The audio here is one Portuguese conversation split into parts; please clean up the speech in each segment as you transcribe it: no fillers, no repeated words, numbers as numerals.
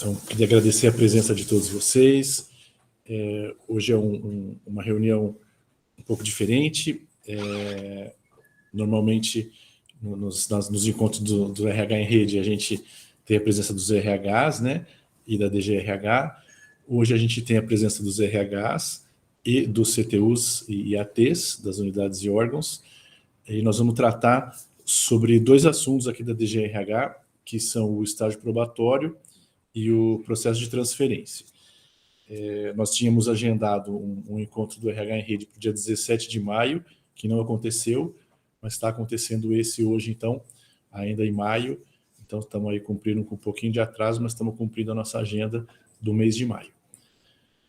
Então, queria agradecer a presença de todos vocês. Hoje é uma reunião um pouco diferente. Normalmente, nos encontros do RH em rede, a gente tem a presença dos RHs, né, e da DGRH. Hoje a gente tem a presença dos RHs e dos CTUs e ATs, das unidades e órgãos. E nós vamos tratar sobre 2 assuntos aqui da DGRH, que são o estágio probatório e o processo de transferência. Nós tínhamos agendado um encontro do RH em rede para o dia 17 de maio, que não aconteceu, mas está acontecendo esse hoje, então, ainda em maio. Então, estamos aí cumprindo com um pouquinho de atraso, mas estamos cumprindo a nossa agenda do mês de maio.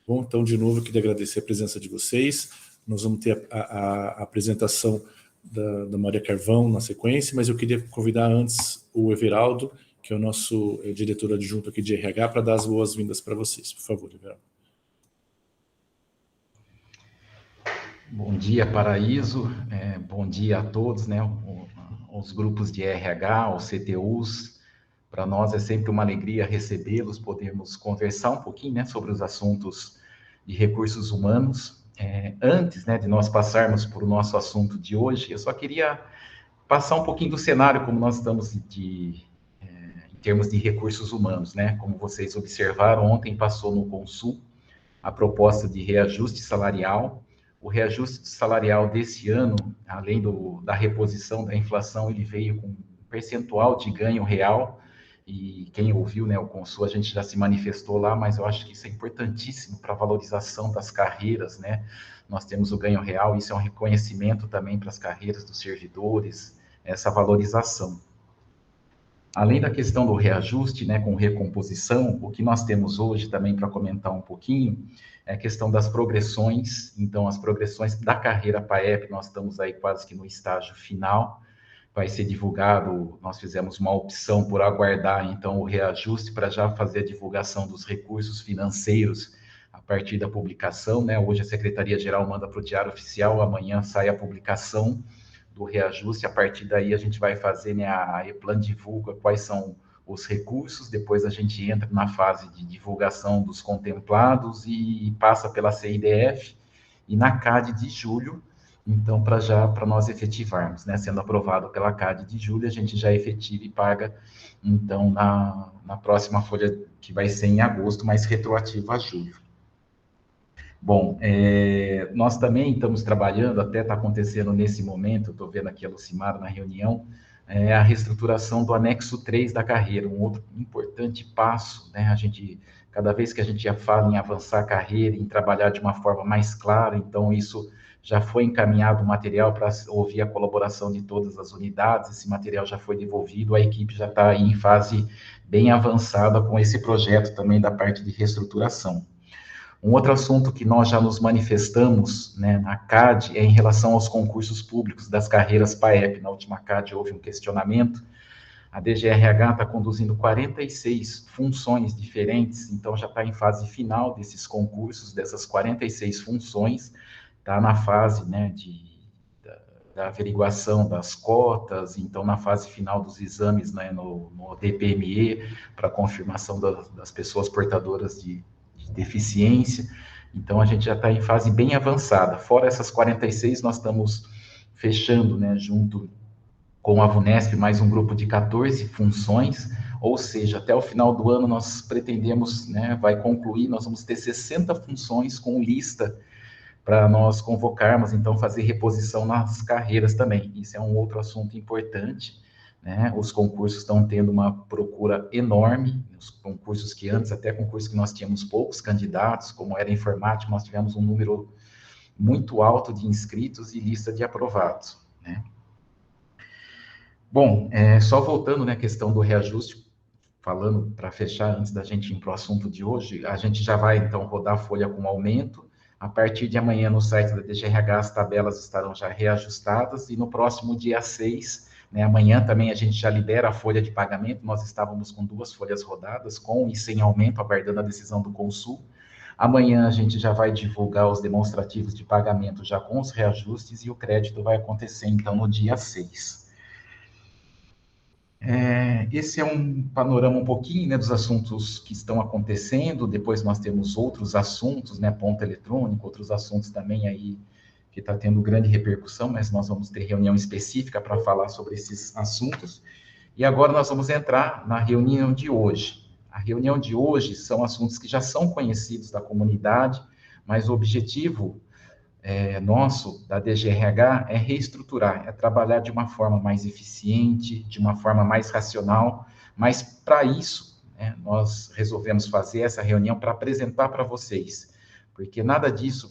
Bom, então, de novo, eu queria agradecer a presença de vocês. Nós vamos ter a apresentação da Maria Carvão na sequência, mas eu queria convidar antes o Everaldo, que é o nosso diretor adjunto aqui de RH, para dar as boas-vindas para vocês. Por favor, Everaldo. Bom dia, Paraíso. Bom dia a todos, né? Os grupos de RH, os CTUs. Para nós é sempre uma alegria recebê-los, podermos conversar um pouquinho, né, sobre os assuntos de recursos humanos. Antes, né, de nós passarmos por o nosso assunto de hoje, eu só queria passar um pouquinho do cenário como nós estamos em termos de recursos humanos, né? Como vocês observaram, ontem passou no Consul a proposta de reajuste salarial. O reajuste salarial desse ano, além da reposição da inflação, ele veio com um percentual de ganho real, e quem ouviu, né, o Consul, a gente já se manifestou lá, mas eu acho que isso é importantíssimo para a valorização das carreiras, né? Nós temos o ganho real, isso é um reconhecimento também para as carreiras dos servidores, essa valorização. Além da questão do reajuste, né, com recomposição, o que nós temos hoje também para comentar um pouquinho é a questão das progressões. Então, as progressões da carreira PAEP, nós estamos aí quase que no estágio final, vai ser divulgado, nós fizemos uma opção por aguardar, então, o reajuste para já fazer a divulgação dos recursos financeiros a partir da publicação, né? Hoje a Secretaria-Geral manda para o Diário Oficial, amanhã sai a publicação do reajuste, a partir daí a gente vai fazer, né, a EPLAN divulga quais são os recursos, depois a gente entra na fase de divulgação dos contemplados e passa pela CIDF, e na CAD de julho, então, para nós efetivarmos, né, sendo aprovado pela CAD de julho, a gente já efetiva e paga, então, na próxima folha, que vai ser em agosto, mas retroativa a julho. Bom, nós também estamos trabalhando, até está acontecendo nesse momento, estou vendo aqui a Lucimara na reunião, a reestruturação do anexo 3 da carreira, um outro importante passo, né? Cada vez que a gente já fala em avançar a carreira, em trabalhar de uma forma mais clara, então isso já foi encaminhado o material para ouvir a colaboração de todas as unidades, esse material já foi devolvido, a equipe já está em fase bem avançada com esse projeto também da parte de reestruturação. Um outro assunto que nós já nos manifestamos, né, na CAD é em relação aos concursos públicos das carreiras PAEP. Na última CAD houve um questionamento. A DGRH está conduzindo 46 funções diferentes, então já está em fase final desses concursos, dessas 46 funções, está na fase, né, da averiguação das cotas, então na fase final dos exames, né, no DPME, para confirmação das pessoas portadoras de deficiência, então a gente já está em fase bem avançada. Fora essas 46, nós estamos fechando, né, junto com a VUNESP, mais um grupo de 14 funções, ou seja, até o final do ano nós pretendemos, né, vai concluir, nós vamos ter 60 funções com lista para nós convocarmos, então fazer reposição nas carreiras também. Isso é um outro assunto importante, né? Os concursos estão tendo uma procura enorme, os concursos que antes, até concursos que nós tínhamos poucos candidatos, como era informática, nós tivemos um número muito alto de inscritos e lista de aprovados, né? Bom, só voltando, né, à questão do reajuste, falando para fechar, antes da gente ir para o assunto de hoje, a gente já vai, então, rodar a folha com aumento. A partir de amanhã, no site da DGRH, as tabelas estarão já reajustadas, e no próximo dia 6, né, amanhã também a gente já libera a folha de pagamento. Nós estávamos com 2 folhas rodadas, com e sem aumento, aguardando a decisão do Consul. Amanhã a gente já vai divulgar os demonstrativos de pagamento já com os reajustes, e o crédito vai acontecer, então, no dia 6. Esse é um panorama um pouquinho, né, dos assuntos que estão acontecendo. Depois nós temos outros assuntos, né, ponto eletrônico, outros assuntos também aí que está tendo grande repercussão, mas nós vamos ter reunião específica para falar sobre esses assuntos. E agora nós vamos entrar na reunião de hoje. A reunião de hoje são assuntos que já são conhecidos da comunidade, mas o objetivo nosso, da DGRH, é reestruturar, é trabalhar de uma forma mais eficiente, de uma forma mais racional, mas para isso, né, nós resolvemos fazer essa reunião para apresentar para vocês, porque nada disso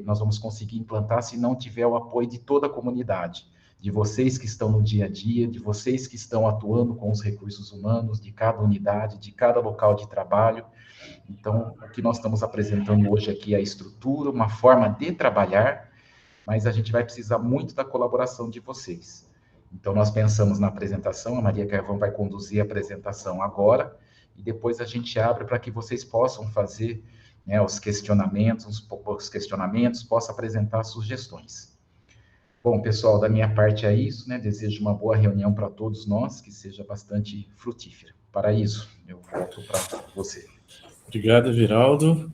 nós vamos conseguir implantar se não tiver o apoio de toda a comunidade, de vocês que estão no dia a dia, de vocês que estão atuando com os recursos humanos, de cada unidade, de cada local de trabalho. Então, o que nós estamos apresentando hoje aqui é a estrutura, uma forma de trabalhar, mas a gente vai precisar muito da colaboração de vocês. Então, nós pensamos na apresentação, a Maria Carvão vai conduzir a apresentação agora, e depois a gente abre para que vocês possam fazer, né, os questionamentos, possam apresentar sugestões. Bom, pessoal, da minha parte é isso, né? Desejo uma boa reunião para todos nós, que seja bastante frutífera. Paraíso, eu volto para você. Obrigado, Everaldo.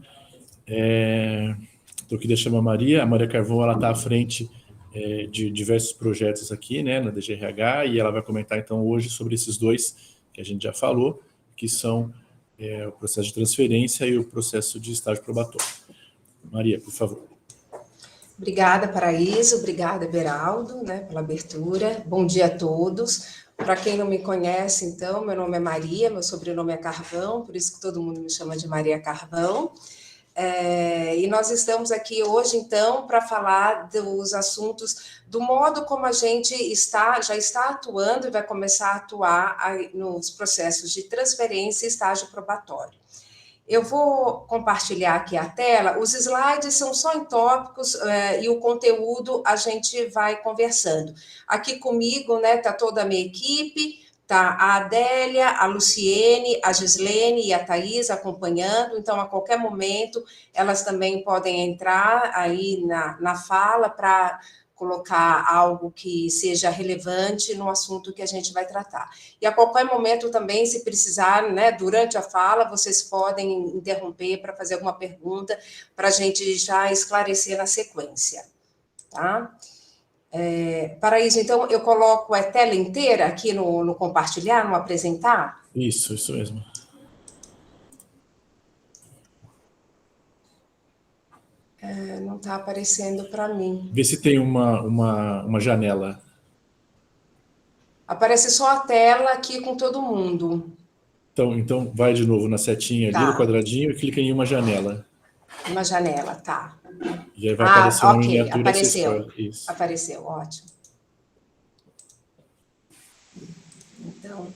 Eu queria chamar a Maria Carvão, ela está à frente de diversos projetos aqui, né, na DGRH, e ela vai comentar, então, hoje sobre esses dois que a gente já falou, que são o processo de transferência e o processo de estágio probatório. Maria, por favor. Obrigada, Paraíso, obrigada, Everaldo, né, pela abertura. Bom dia a todos. Para quem não me conhece, então, meu nome é Maria, meu sobrenome é Carvão, por isso que todo mundo me chama de Maria Carvão. E nós estamos aqui hoje, então, para falar dos assuntos, do modo como a gente já está atuando e vai começar a atuar nos processos de transferência e estágio probatório. Eu vou compartilhar aqui a tela, os slides são só em tópicos e o conteúdo a gente vai conversando. Aqui comigo, né, está toda a minha equipe, tá a Adélia, a Luciene, a Gislene e a Thaís acompanhando, então a qualquer momento elas também podem entrar aí na fala para colocar algo que seja relevante no assunto que a gente vai tratar. E a qualquer momento também, se precisar, né, durante a fala, vocês podem interromper para fazer alguma pergunta, para a gente já esclarecer na sequência, tá? Paraíso, então, eu coloco a tela inteira aqui no compartilhar, no apresentar? Isso mesmo. Não está aparecendo para mim. Vê se tem uma janela. Aparece só a tela aqui com todo mundo. Então vai de novo na setinha ali, no quadradinho, e clica em uma janela. Uma janela, tá. E aí vai aparecer uma miniatura. Apareceu. Isso. Apareceu, ótimo. Então,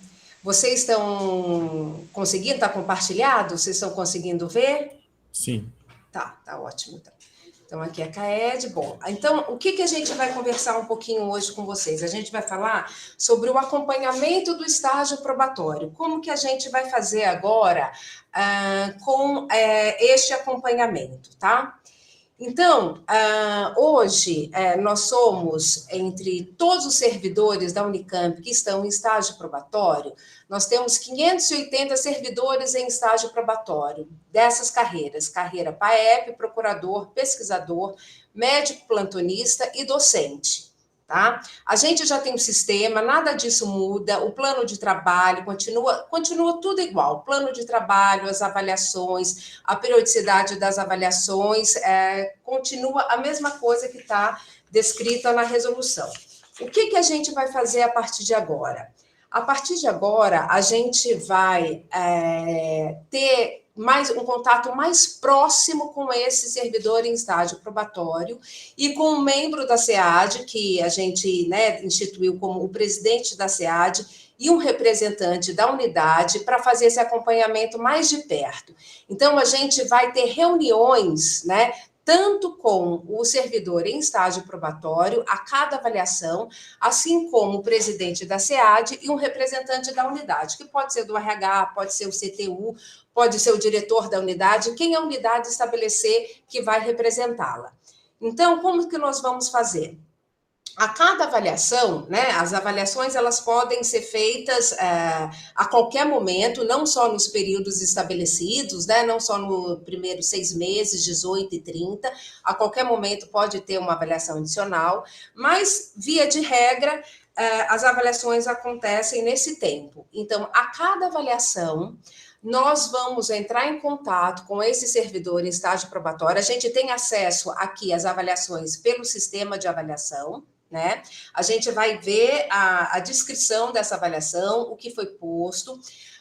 vocês estão conseguindo? Está compartilhado? Vocês estão conseguindo ver? Sim. Tá ótimo, então. Então, aqui é a Caed. Bom, então, o que a gente vai conversar um pouquinho hoje com vocês? A gente vai falar sobre o acompanhamento do estágio probatório. Como que a gente vai fazer agora com este acompanhamento, tá? Então, hoje, nós somos, entre todos os servidores da Unicamp que estão em estágio probatório, nós temos 580 servidores em estágio probatório, dessas carreiras, carreira PAEP, procurador, pesquisador, médico plantonista e docente. Tá? A gente já tem um sistema, nada disso muda, o plano de trabalho continua tudo igual, o plano de trabalho, as avaliações, a periodicidade das avaliações, continua a mesma coisa que está descrita na resolução. O que a gente vai fazer a partir de agora? A partir de agora, a gente vai ter um contato mais próximo com esse servidor em estágio probatório e com um membro da SEAD, que a gente, né, instituiu como o presidente da SEAD, e um representante da unidade para fazer esse acompanhamento mais de perto. Então, a gente vai ter reuniões, né, tanto com o servidor em estágio probatório, a cada avaliação, assim como o presidente da SEAD e um representante da unidade, que pode ser do RH, pode ser o CTU, pode ser o diretor da unidade, quem a unidade estabelecer que vai representá-la. Então, como que nós vamos fazer? A cada avaliação, né, as avaliações elas podem ser feitas a qualquer momento, não só nos períodos estabelecidos, né, não só no primeiro 6 meses, 18 e 30, a qualquer momento pode ter uma avaliação adicional, mas, via de regra, as avaliações acontecem nesse tempo. Então, a cada avaliação, nós vamos entrar em contato com esse servidor em estágio probatório, a gente tem acesso aqui às avaliações pelo sistema de avaliação, né? A gente vai ver a descrição dessa avaliação, o que foi posto.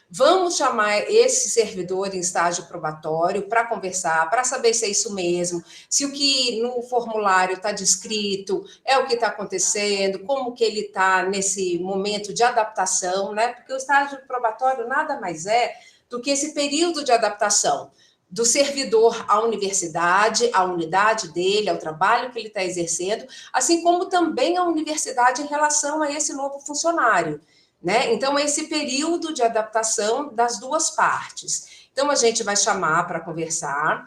Vamos chamar esse servidor em estágio probatório para conversar, para saber se é isso mesmo, se o que no formulário está descrito é o que está acontecendo, como que ele está nesse momento de adaptação, né? Porque o estágio probatório nada mais é do que esse período de adaptação do servidor à universidade, à unidade dele, ao trabalho que ele está exercendo, assim como também a universidade em relação a esse novo funcionário, né? Então, é esse período de adaptação das duas partes. Então, a gente vai chamar para conversar.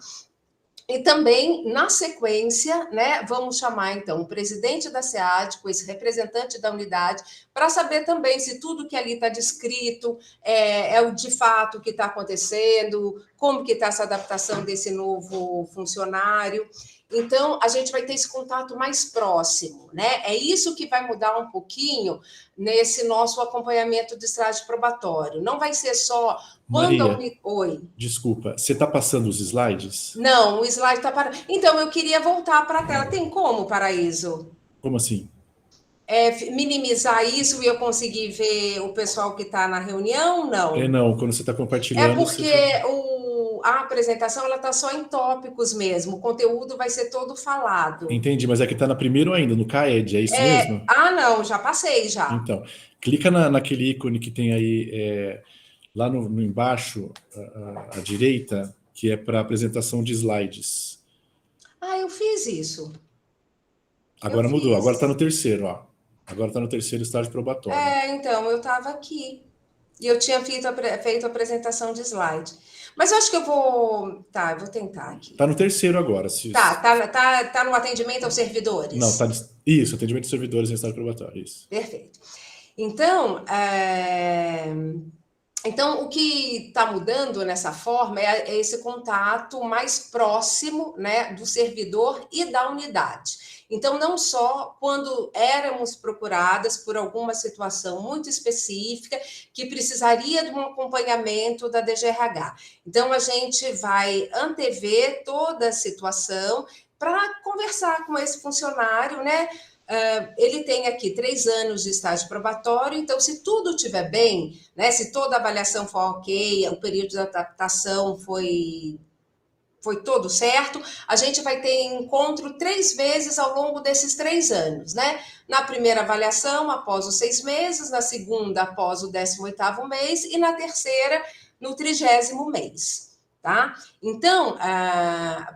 E também, na sequência, né, vamos chamar, então, o presidente da SEAD, com esse representante da unidade, para saber também se tudo que ali está descrito é o de fato o que está acontecendo, como que está essa adaptação desse novo funcionário. Então, a gente vai ter esse contato mais próximo, né? É isso que vai mudar um pouquinho nesse nosso acompanhamento de estágio probatório. Não vai ser só quando Maria, Oi. desculpa, você está passando os slides? Não, o slide está parado. Então, eu queria voltar para a tela. Tem como, Paraíso? Como assim? Minimizar isso e eu conseguir ver o pessoal que está na reunião? Não. Não, quando você está É compartilhando, você porque tá... a apresentação ela está só em tópicos mesmo. O conteúdo vai ser todo falado. Entendi, mas é que está na primeiro ainda, no CAED, é isso mesmo? Não, já passei já. Então, clica naquele ícone que tem aí lá no embaixo, à direita, que é para apresentação de slides. Eu fiz isso. Eu Agora mudou, agora está fiz. no terceiro, ó. Agora está no terceiro estágio probatório. Então, eu estava aqui. E eu tinha feito a apresentação de slide. Mas eu acho que eu vou. Tá, eu vou tentar aqui. Está no terceiro agora. Tá no atendimento aos Não, servidores? isso, atendimento de servidores em estágio probatório, isso. Perfeito. Então, o que está mudando nessa forma é esse contato mais próximo, né, do servidor e da unidade. Então, não só quando éramos procuradas por alguma situação muito específica que precisaria de um acompanhamento da DGRH. Então, a gente vai antever toda a situação para conversar com esse funcionário, né? Ele tem aqui 3 anos de estágio probatório, então, se tudo estiver bem, né, se toda a avaliação for ok, o período de adaptação foi todo certo, a gente vai ter encontro 3 vezes ao longo desses 3 anos, né? Na primeira avaliação, após os 6 meses, na segunda, após o 18º mês, e na terceira, no 30º mês. Tá? Então,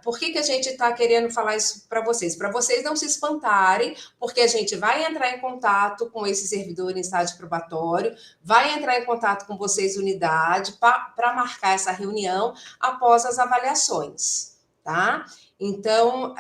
por que a gente está querendo falar isso para vocês? Para vocês não se espantarem, porque a gente vai entrar em contato com esse servidor em estágio probatório, vai entrar em contato com vocês, unidade, para marcar essa reunião após as avaliações, tá? Então,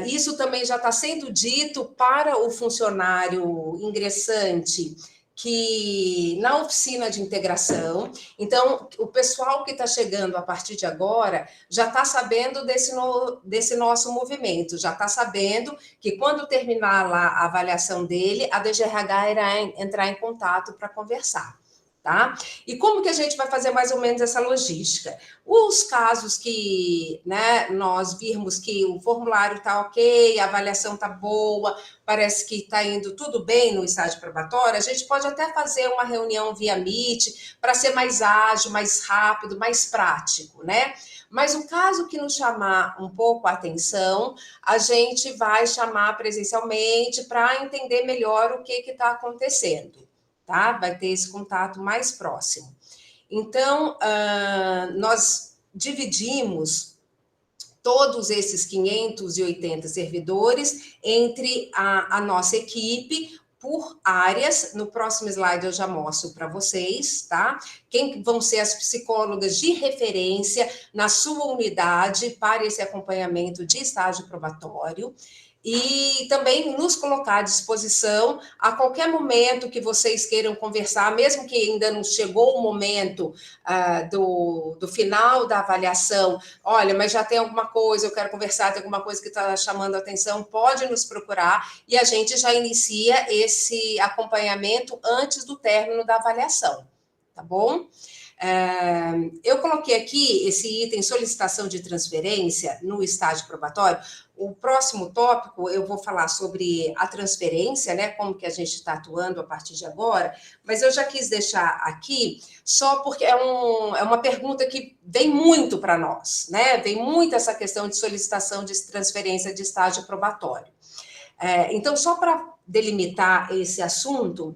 isso também já está sendo dito para o funcionário ingressante que na oficina de integração, então, o pessoal que está chegando a partir de agora já está sabendo desse nosso movimento, já está sabendo que quando terminar lá a avaliação dele, a DGRH irá entrar em contato para conversar. Tá? E como que a gente vai fazer mais ou menos essa logística? Os casos que, né, nós virmos que o formulário está ok, a avaliação está boa, parece que está indo tudo bem no estágio probatório, a gente pode até fazer uma reunião via Meet para ser mais ágil, mais rápido, mais prático, né? Mas o caso que nos chamar um pouco a atenção, a gente vai chamar presencialmente para entender melhor o que está acontecendo. Tá? Vai ter esse contato mais próximo. Então, nós dividimos todos esses 580 servidores entre a nossa equipe por áreas. No próximo slide eu já mostro para vocês, tá? Quem vão ser as psicólogas de referência na sua unidade para esse acompanhamento de estágio probatório. e também nos colocar à disposição a qualquer momento que vocês queiram conversar, mesmo que ainda não chegou o momento do final da avaliação. Olha, mas já tem alguma coisa, eu quero conversar, tem alguma coisa que está chamando a atenção, pode nos procurar e a gente já inicia esse acompanhamento antes do término da avaliação, tá bom? Eu coloquei aqui esse item solicitação de transferência no estágio probatório. O próximo tópico eu vou falar sobre a transferência, né? Como que a gente está atuando a partir de agora, mas eu já quis deixar aqui só porque é uma pergunta que vem muito para nós, né? Vem muito essa questão de solicitação de transferência de estágio probatório. Então, só para delimitar esse assunto,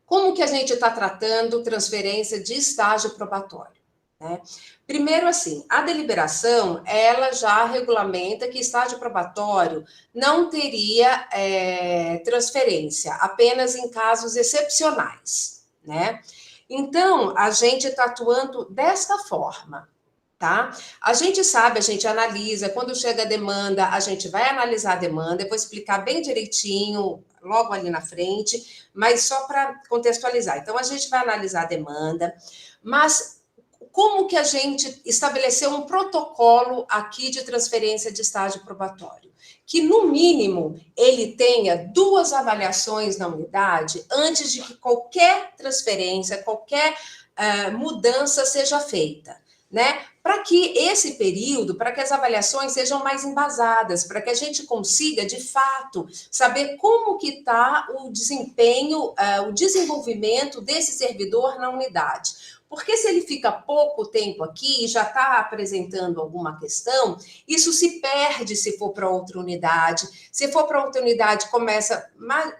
como que a gente está tratando transferência de estágio probatório? Né? Primeiro, assim, a deliberação, ela já regulamenta que estágio probatório não teria transferência, apenas em casos excepcionais, né? Então, a gente está atuando desta forma, tá? A gente sabe, a gente analisa, quando chega a demanda, a gente vai analisar a demanda, eu vou explicar bem direitinho, logo ali na frente, mas só para contextualizar. Então, a gente vai analisar a demanda, mas como que a gente estabeleceu um protocolo aqui de transferência de estágio probatório? Que, no mínimo, ele tenha 2 avaliações na unidade antes de que qualquer transferência, qualquer mudança seja feita, né? Para que esse período, para que as avaliações sejam mais embasadas, para que a gente consiga, de fato, saber como que está o desempenho, o desenvolvimento desse servidor na unidade. Porque se ele fica pouco tempo aqui e já está apresentando alguma questão, isso se perde se for para outra unidade. Se for para outra unidade, começa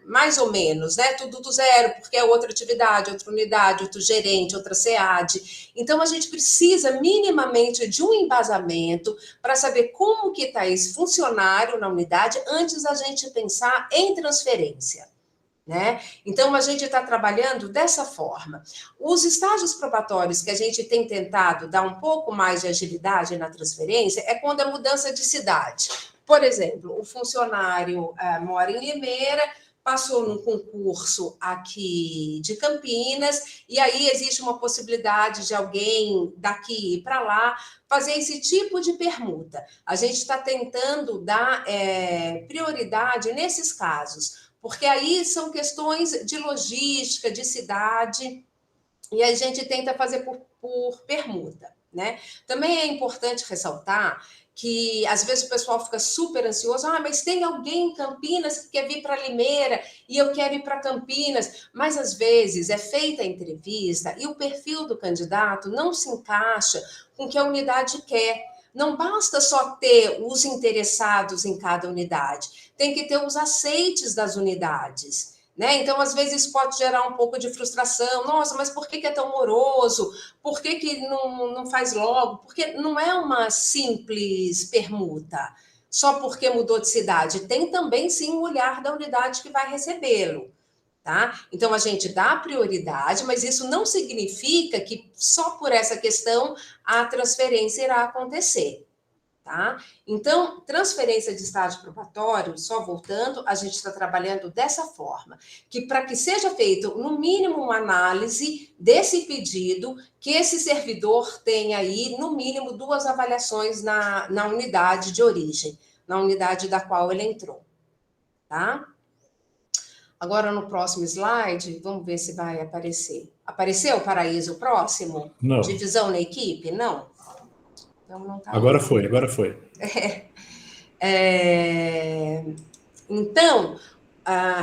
mais ou menos, né? Tudo do zero, porque é outra atividade, outra unidade, outro gerente, outra SEAD. Então, a gente precisa minimamente de um embasamento para saber como que está esse funcionário na unidade antes da gente pensar em transferência. Né? Então, a gente está trabalhando dessa forma. Os estágios probatórios que a gente tem tentado dar um pouco mais de agilidade na transferência é quando é mudança de cidade. Por exemplo, o funcionário mora em Limeira, passou num concurso aqui de Campinas, e aí existe uma possibilidade de alguém daqui ir para lá fazer esse tipo de permuta. A gente está tentando dar prioridade nesses casos, porque aí são questões de logística, de cidade, e a gente tenta fazer por permuta, né? Também é importante ressaltar que às vezes o pessoal fica super ansioso, mas tem alguém em Campinas que quer vir para Limeira e eu quero ir para Campinas, mas às vezes é feita a entrevista e o perfil do candidato não se encaixa com o que a unidade quer. Não basta só ter os interessados em cada unidade, tem que ter os aceites das unidades, né? Então, às vezes, pode gerar um pouco de frustração. Nossa, mas por que é tão moroso? Por que não faz logo? Porque não é uma simples permuta, só porque mudou de cidade. Tem também, sim, o olhar da unidade que vai recebê-lo. Tá? Então, a gente dá prioridade, mas isso não significa que só por essa questão a transferência irá acontecer. Tá? Então, transferência de estágio probatório, só voltando, a gente está trabalhando dessa forma, que para que seja feito, no mínimo, uma análise desse pedido, que esse servidor tenha aí, no mínimo, 2 avaliações na unidade de origem, na unidade da qual ele entrou. Tá? Agora, no próximo slide, vamos ver se vai aparecer. Apareceu, Paraíso, o próximo? Não. Divisão na equipe? Não. Então, não tá agora foi, agora foi. Então,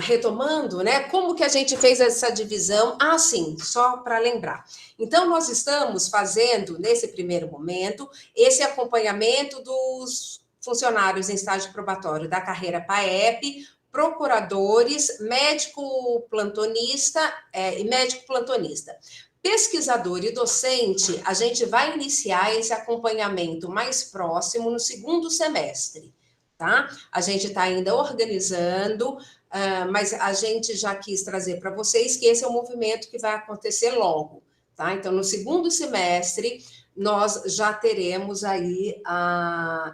retomando, né, como que a gente fez essa divisão? Sim, só para lembrar. Então, nós estamos fazendo, nesse primeiro momento, esse acompanhamento dos funcionários em estágio probatório da carreira PAEP, procuradores, médico plantonista e médico plantonista. Pesquisador e docente, a gente vai iniciar esse acompanhamento mais próximo no segundo semestre, tá? A gente está ainda organizando, mas a gente já quis trazer para vocês que esse é um movimento que vai acontecer logo, tá? Então, no segundo semestre, nós já teremos aí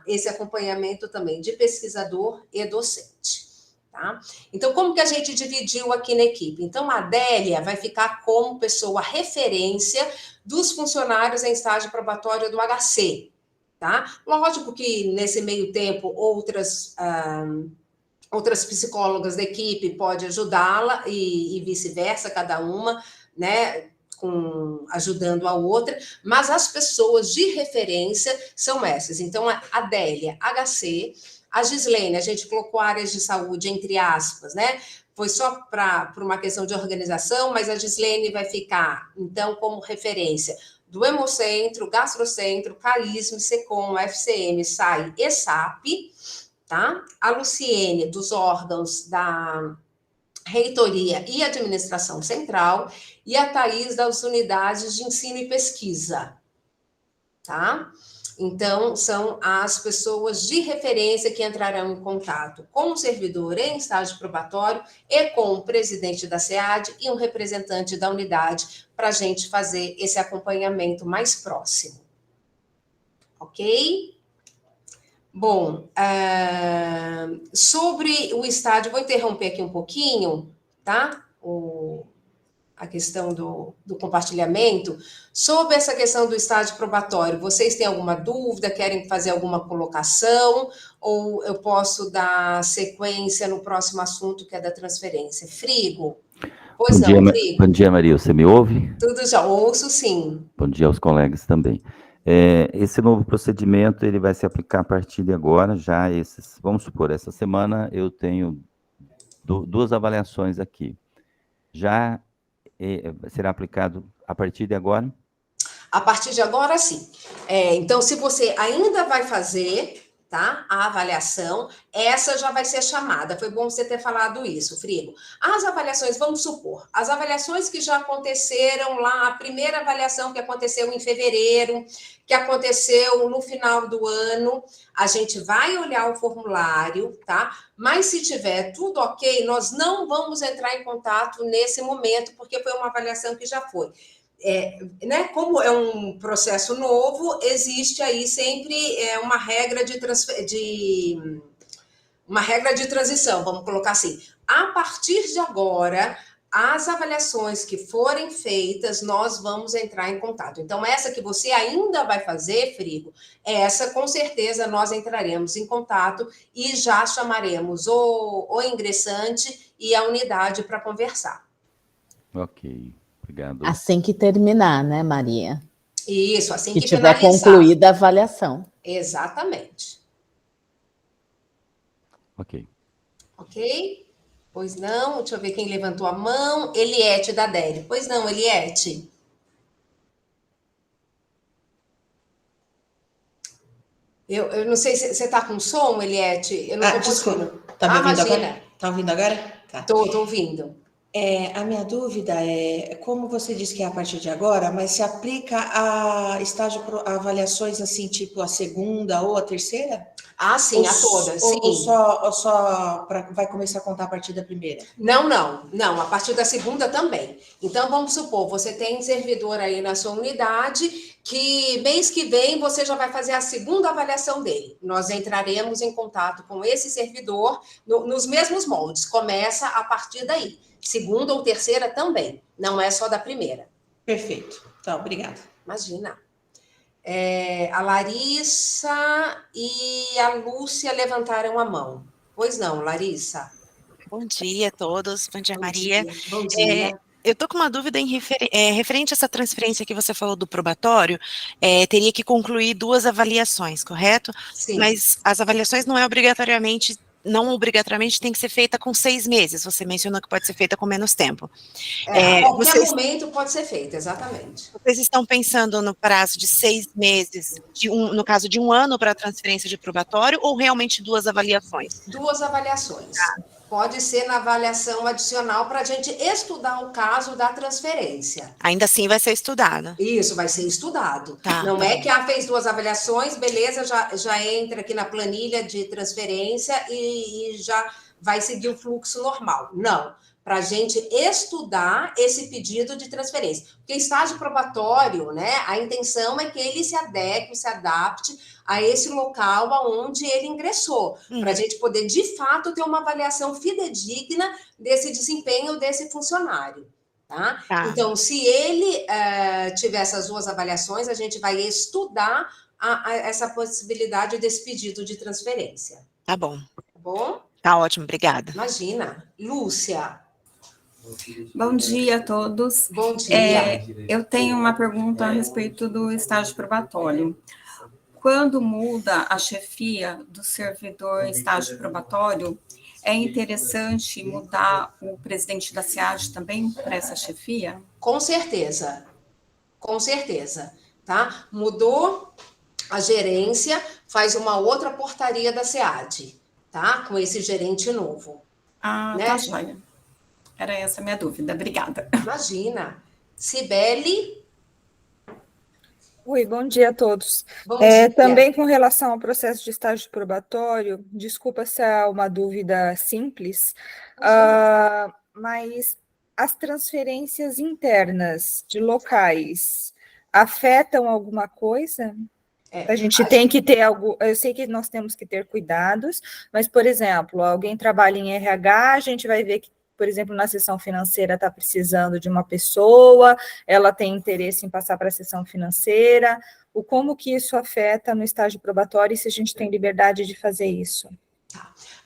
esse acompanhamento também de pesquisador e docente. Tá? Então, como que a gente dividiu aqui na equipe? Então, a Adélia vai ficar como pessoa referência dos funcionários em estágio probatório do HC. Tá? Lógico que, nesse meio tempo, outras psicólogas da equipe podem ajudá-la e vice-versa, cada uma, né, ajudando a outra, mas as pessoas de referência são essas. Então, a Adélia, HC, a Gislene, a gente colocou áreas de saúde entre aspas, né? Foi só para uma questão de organização, mas a Gislene vai ficar, então, como referência do Hemocentro, Gastrocentro, CAISM, SECOM, FCM, SAI e SAP, tá? A Luciene, dos órgãos da Reitoria e Administração Central, e a Thaís das unidades de ensino e pesquisa, tá? Então, são as pessoas de referência que entrarão em contato com o servidor em estágio probatório e com o presidente da SEAD e um representante da unidade para a gente fazer esse acompanhamento mais próximo. Ok? Bom, sobre o estágio, vou interromper aqui um pouquinho, tá? A questão do compartilhamento. Sobre essa questão do estágio probatório, vocês têm alguma dúvida, querem fazer alguma colocação, ou eu posso dar sequência no próximo assunto, que é da transferência? Frigo? Pois não, Frigo? Bom dia, Maria, você me ouve? Tudo já, ouço sim. Bom dia aos colegas também. Esse novo procedimento, ele vai se aplicar a partir de agora, vamos supor, essa semana eu tenho duas avaliações aqui. Já será aplicado a partir de agora? A partir de agora, sim. Então, se você ainda vai fazer, tá, a avaliação, essa já vai ser chamada. Foi bom você ter falado isso, Frigo. As avaliações, vamos supor, as avaliações que já aconteceram lá, a primeira avaliação que aconteceu em fevereiro, que aconteceu no final do ano, a gente vai olhar o formulário, tá? Mas se tiver tudo ok, nós não vamos entrar em contato nesse momento, porque foi uma avaliação que já foi. Né, como é um processo novo, existe aí sempre uma regra de transição, vamos colocar assim. A partir de agora, as avaliações que forem feitas, nós vamos entrar em contato. Então, essa que você ainda vai fazer, Frigo, essa com certeza nós entraremos em contato e já chamaremos o ingressante e a unidade para conversar. Ok. Obrigado. Assim que terminar, né, Maria? Isso, assim que tiver finalizar. concluída a avaliação. Exatamente. Ok. Ok? Pois não, deixa eu ver quem levantou a mão. Eliette da Deli. Pois não, Eliette. Eu não sei se você está com som, Eliette. Eu não estou desculpa. Tá me ouvindo imagina. agora? Tá ouvindo agora? Tá. Tô ouvindo. A minha dúvida é, como você disse que é a partir de agora, mas se aplica a avaliações assim, tipo a segunda ou a terceira? Ah, sim, a todas, sim. Ou só vai começar a contar a partir da primeira? Não, a partir da segunda também. Então, vamos supor, você tem servidor aí na sua unidade, que mês que vem você já vai fazer a segunda avaliação dele. Nós entraremos em contato com esse servidor nos mesmos moldes, começa a partir daí. Segunda ou terceira também, não é só da primeira. Perfeito, tá, obrigada. Imagina. A Larissa e a Lúcia levantaram a mão. Pois não, Larissa? Bom dia a todos, bom dia, Maria. Bom dia. Eu estou com uma dúvida referente a essa transferência que você falou do probatório, teria que concluir 2 avaliações, correto? Sim. Mas as avaliações não obrigatoriamente tem que ser feita com 6 meses, você mencionou que pode ser feita com menos tempo. A qualquer momento pode ser feita, exatamente. Vocês estão pensando no prazo de 6 meses, no caso de 1 ano para a transferência de probatório, ou realmente 2 avaliações? 2 avaliações. Pode ser na avaliação adicional para a gente estudar o caso da transferência. Ainda assim vai ser estudada. Isso, vai ser estudado. Tá, Não é que fez 2 avaliações, beleza, já entra aqui na planilha de transferência e já vai seguir o fluxo normal. Não. para a gente estudar esse pedido de transferência. Porque estágio probatório, né, a intenção é que ele se adeque, se adapte a esse local aonde ele ingressou, para a gente poder, de fato, ter uma avaliação fidedigna desse desempenho desse funcionário. Tá? Então, se ele tiver essas duas avaliações, a gente vai estudar essa possibilidade desse pedido de transferência. Tá bom. Tá bom? Tá ótimo, obrigada. Imagina. Lúcia. Bom dia a todos. Bom dia. Eu tenho uma pergunta a respeito do estágio probatório. Quando muda a chefia do servidor em estágio probatório, é interessante mudar o presidente da SEAD também para essa chefia? Com certeza. Com certeza. Tá? Mudou a gerência, faz uma outra portaria da SEAD, tá? Com esse gerente novo. Né? Tá joia. Era essa a minha dúvida. Obrigada. Imagina. Cibele. Oi, bom dia a todos. Bom dia. Também com relação ao processo de estágio probatório, desculpa se é uma dúvida simples, mas as transferências internas de locais afetam alguma coisa? A gente tem que ter algo, eu sei que nós temos que ter cuidados, mas, por exemplo, alguém trabalha em RH, a gente vai ver que, por exemplo, na seção financeira está precisando de uma pessoa, ela tem interesse em passar para a seção financeira, como que isso afeta no estágio probatório e se a gente tem liberdade de fazer isso?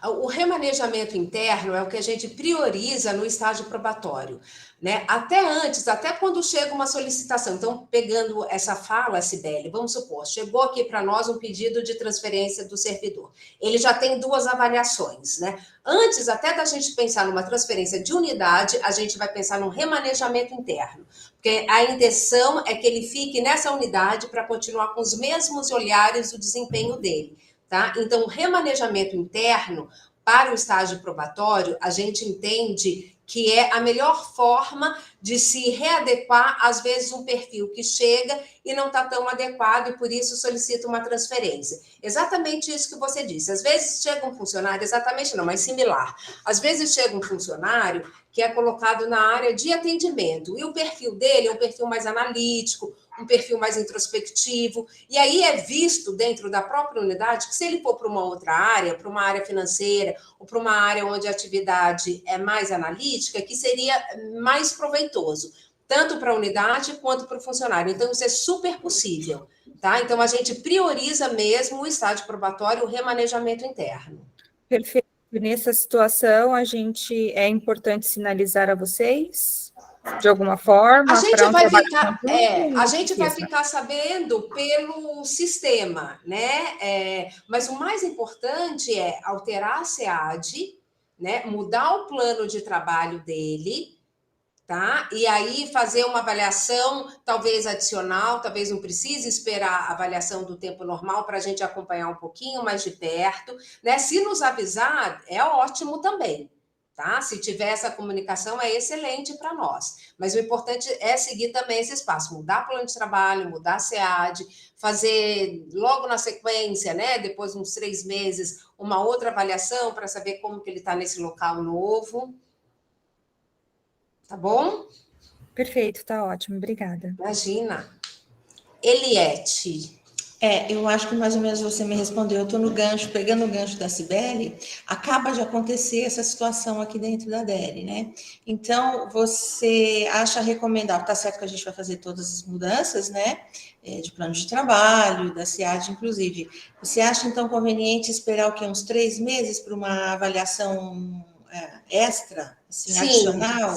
O remanejamento interno é o que a gente prioriza no estágio probatório, né? Até antes, até quando chega uma solicitação. Então, pegando essa fala, Cibele, vamos supor, chegou aqui para nós um pedido de transferência do servidor. Ele já tem duas avaliações, né? Antes até da gente pensar numa transferência de unidade, a gente vai pensar num remanejamento interno. Porque a intenção é que ele fique nessa unidade para continuar com os mesmos olhares do desempenho dele. Tá? Então, o remanejamento interno para o estágio probatório, a gente entende que é a melhor forma de se readequar, às vezes, um perfil que chega e não está tão adequado e, por isso, solicita uma transferência. Exatamente isso que você disse. Às vezes chega um funcionário, exatamente não, mas similar. Às vezes chega um funcionário que é colocado na área de atendimento e o perfil dele é um perfil mais analítico, um perfil mais introspectivo, e aí é visto dentro da própria unidade que se ele for para uma outra área, para uma área financeira, ou para uma área onde a atividade é mais analítica, que seria mais proveitoso, tanto para a unidade quanto para o funcionário. Então, isso é super possível, tá? Então, a gente prioriza mesmo o estágio probatório, o remanejamento interno. Perfeito. Nessa situação, é importante sinalizar a vocês? De alguma forma? A gente vai ficar sabendo pelo sistema, né? Mas o mais importante é alterar a SEAD, né? Mudar o plano de trabalho dele, tá? E aí fazer uma avaliação, talvez adicional, talvez não precise esperar a avaliação do tempo normal para a gente acompanhar um pouquinho mais de perto, né? Se nos avisar, é ótimo também. Tá? Se tiver essa comunicação, é excelente para nós. Mas o importante é seguir também esse espaço, mudar plano de trabalho, mudar a SEAD, fazer logo na sequência, né? Depois de uns 3 meses, uma outra avaliação para saber como que ele está nesse local novo. Tá bom? Perfeito, tá ótimo, obrigada. Imagina. Eliette. Eu acho que mais ou menos você me respondeu. Eu estou no gancho, pegando o gancho da Cibele, acaba de acontecer essa situação aqui dentro da DERE, né? Então, você acha recomendável, tá certo que a gente vai fazer todas as mudanças, né? De plano de trabalho, da SEAD, inclusive. Você acha, então, conveniente esperar o quê? Uns 3 meses para uma avaliação extra, assim, adicional?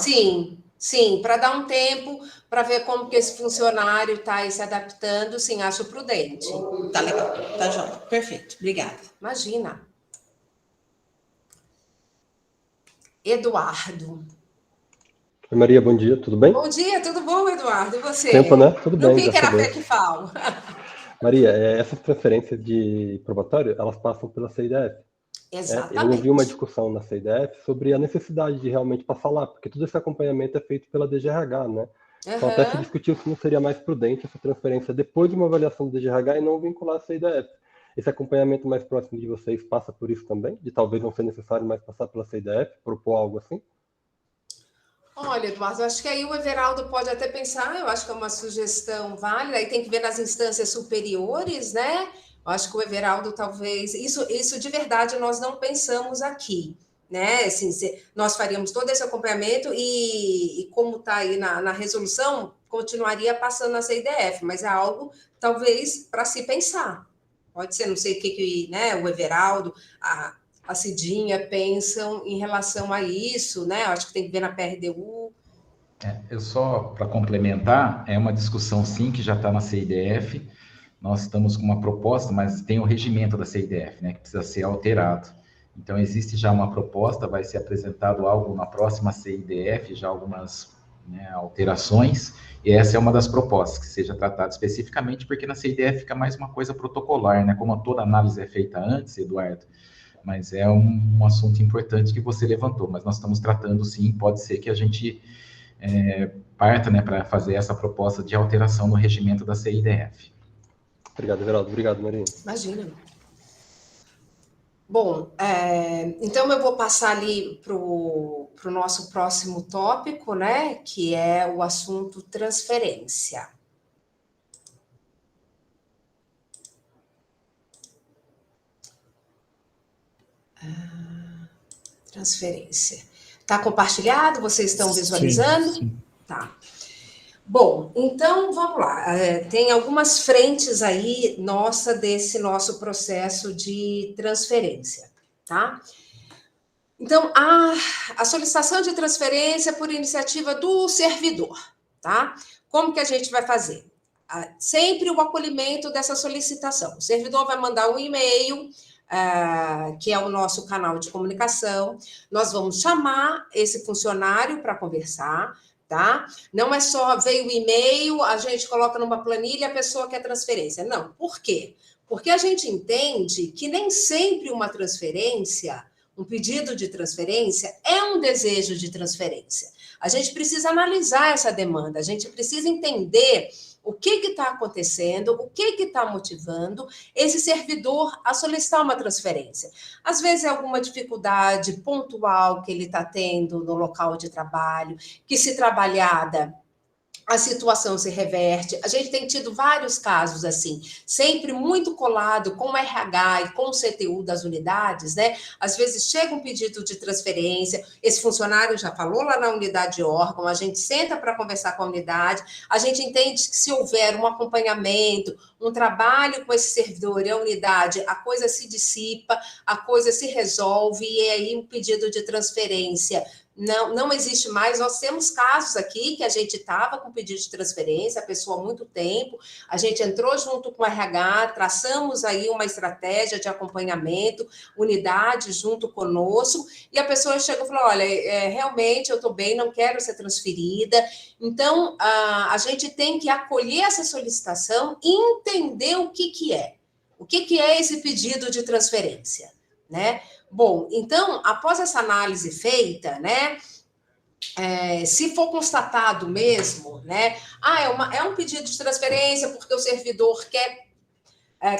Sim, para dar um tempo, para ver como que esse funcionário está aí se adaptando, sim, acho prudente. Tá legal, tá jóia. Perfeito, obrigada. Imagina. Eduardo. Oi, Maria, bom dia, tudo bem? Bom dia, tudo bom, Eduardo? E você? Tempo, né? Tudo bem. Não vi que era fé que falo. Maria, essas transferências de probatório, elas passam pela CIDF. Exatamente. Eu ouvi uma discussão na CIDF sobre a necessidade de realmente passar lá, porque todo esse acompanhamento é feito pela DGRH, né? Então até se discutiu se não seria mais prudente essa transferência depois de uma avaliação do DGRH e não vincular a CIDF. Esse acompanhamento mais próximo de vocês passa por isso também? De talvez não ser necessário mais passar pela CIDF, propor algo assim? Olha, Eduardo, eu acho que aí o Everaldo pode até pensar, eu acho que é uma sugestão válida, aí tem que ver nas instâncias superiores, né? Eu acho que o Everaldo talvez... Isso de verdade nós não pensamos aqui, né? Assim, nós faríamos todo esse acompanhamento e como está aí na resolução, continuaria passando na CIDF, mas é algo talvez para se pensar. Pode ser, não sei o que né, o Everaldo, a Cidinha pensam em relação a isso, né? Acho que tem que ver na PRDU. Eu só, para complementar, é uma discussão, sim, que já está na CIDF. Nós estamos com uma proposta, mas tem o regimento da CIDF, né, que precisa ser alterado. Então, existe já uma proposta, vai ser apresentado algo na próxima CIDF, já algumas, né, alterações, e essa é uma das propostas, que seja tratada especificamente, porque na CIDF fica mais uma coisa protocolar, né, como toda análise é feita antes, Eduardo, mas é um assunto importante que você levantou, mas nós estamos tratando, sim, pode ser que a gente parta, né, para fazer essa proposta de alteração no regimento da CIDF. Obrigado, Everaldo. Obrigado, Maria. Imagina. Bom, então eu vou passar ali para o nosso próximo tópico, né, que é o assunto transferência. Transferência. Está compartilhado? Vocês estão visualizando? Sim. Tá. Bom, então vamos lá. Tem algumas frentes aí desse nosso processo de transferência, tá? Então, a solicitação de transferência por iniciativa do servidor, tá? Como que a gente vai fazer? Sempre o acolhimento dessa solicitação. O servidor vai mandar um e-mail, que é o nosso canal de comunicação. Nós vamos chamar esse funcionário para conversar, tá? Não é só veio o e-mail, a gente coloca numa planilha, a pessoa quer transferência. Não, por quê? Porque a gente entende que nem sempre uma transferência, um pedido de transferência, é um desejo de transferência. A gente precisa analisar essa demanda, a gente precisa entender o que está acontecendo, o que está motivando esse servidor a solicitar uma transferência. Às vezes é alguma dificuldade pontual que ele está tendo no local de trabalho, que se trabalhada, a situação se reverte. A gente tem tido vários casos assim, sempre muito colado com o RH e com o CTU das unidades, né? Às vezes chega um pedido de transferência, esse funcionário já falou lá na unidade de órgão, a gente senta para conversar com a unidade, a gente entende que se houver um acompanhamento, um trabalho com esse servidor e a unidade, a coisa se dissipa, a coisa se resolve e aí um pedido de transferência não existe mais. Nós temos casos aqui que a gente estava com pedido de transferência, a pessoa há muito tempo, a gente entrou junto com o RH, traçamos aí uma estratégia de acompanhamento, unidade junto conosco, e a pessoa chegou e falou, olha, realmente eu estou bem, não quero ser transferida. Então, a gente tem que acolher essa solicitação e entender o que é. O que é esse pedido de transferência, né? Bom, então, após essa análise feita, né, se for constatado mesmo, né, é um pedido de transferência porque o servidor quer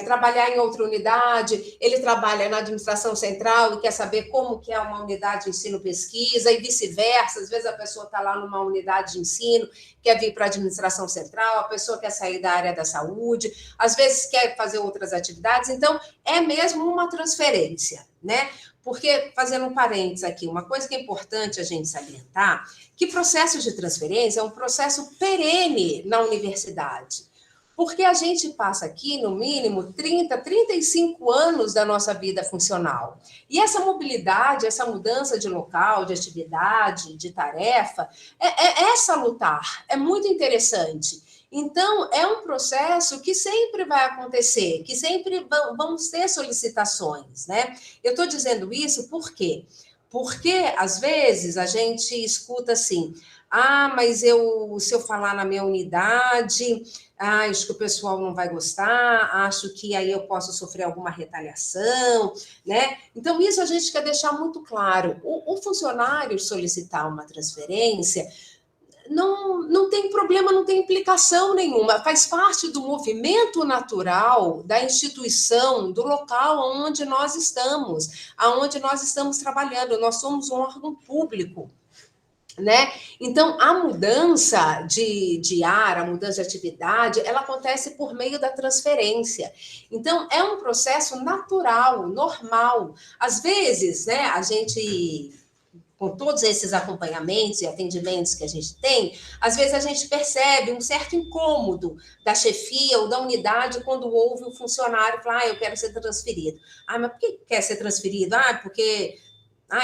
trabalhar em outra unidade, ele trabalha na administração central e quer saber como que é uma unidade de ensino-pesquisa e vice-versa. Às vezes a pessoa está lá numa unidade de ensino, quer vir para a administração central, a pessoa quer sair da área da saúde, às vezes quer fazer outras atividades. Então, é mesmo uma transferência, né? Porque, fazendo um parênteses aqui, uma coisa que é importante a gente salientar, que processo de transferência é um processo perene na universidade. Porque a gente passa aqui, no mínimo, 30, 35 anos da nossa vida funcional. E essa mobilidade, essa mudança de local, de atividade, de tarefa, é salutar, é muito interessante. Então, é um processo que sempre vai acontecer, que sempre vamos ter solicitações, né? Eu estou dizendo isso por quê? Porque, às vezes, a gente escuta assim, mas se eu falar na minha unidade, acho que o pessoal não vai gostar, acho que aí eu posso sofrer alguma retaliação, né? Então, isso a gente quer deixar muito claro. O funcionário solicitar uma transferência não tem problema, não tem implicação nenhuma, faz parte do movimento natural da instituição, do local onde nós estamos, aonde nós estamos trabalhando. Nós somos um órgão público, né? Então, a mudança de área, a mudança de atividade, ela acontece por meio da transferência. Então, é um processo natural, normal. Às vezes, né, a gente, com todos esses acompanhamentos e atendimentos que a gente tem, às vezes a gente percebe um certo incômodo da chefia ou da unidade quando ouve o funcionário falar, eu quero ser transferido. Mas por que quer ser transferido? Porque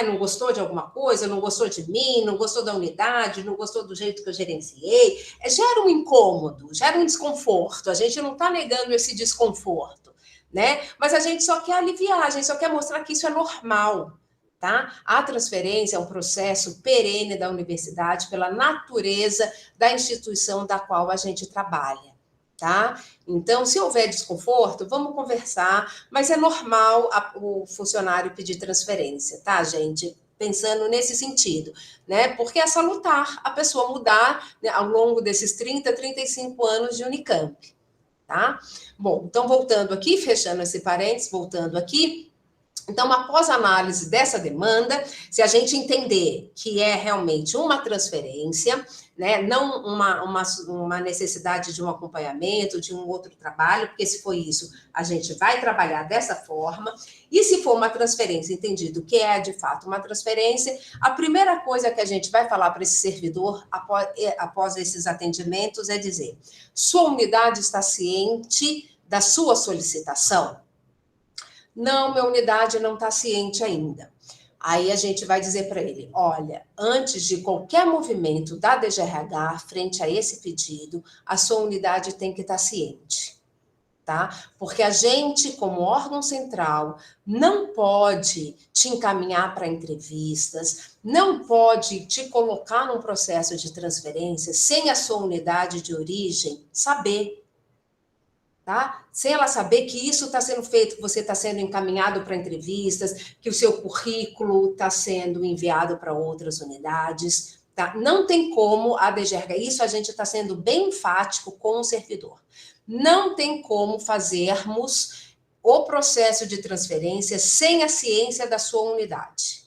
não gostou de alguma coisa, não gostou de mim, não gostou da unidade, não gostou do jeito que eu gerenciei. Gera um incômodo, gera um desconforto. A gente não está negando esse desconforto, né? Mas a gente só quer aliviar, a gente só quer mostrar que isso é normal, tá? A transferência é um processo perene da universidade pela natureza da instituição da qual a gente trabalha. Tá? Então, se houver desconforto, vamos conversar, mas é normal o funcionário pedir transferência, tá, gente? Pensando nesse sentido, né? Porque é salutar a pessoa mudar, né, ao longo desses 30, 35 anos de Unicamp, tá? Bom, então voltando aqui, fechando esse parênteses, voltando aqui. Então, após a análise dessa demanda, se a gente entender que é realmente uma transferência, né, não uma necessidade de um acompanhamento, de um outro trabalho, porque se for isso, a gente vai trabalhar dessa forma, e se for uma transferência, entendido que é de fato uma transferência, a primeira coisa que a gente vai falar para esse servidor após esses atendimentos é dizer, sua unidade está ciente da sua solicitação? Não, minha unidade não está ciente ainda. Aí a gente vai dizer para ele, olha, antes de qualquer movimento da DGRH frente a esse pedido, a sua unidade tem que estar ciente, tá? Porque a gente, como órgão central, não pode te encaminhar para entrevistas, não pode te colocar num processo de transferência sem a sua unidade de origem saber. Tá? Sem ela saber que isso está sendo feito, que você está sendo encaminhado para entrevistas, que o seu currículo está sendo enviado para outras unidades. Tá? Não tem como a DGRH, isso a gente está sendo bem enfático com o servidor. Não tem como fazermos o processo de transferência sem a ciência da sua unidade.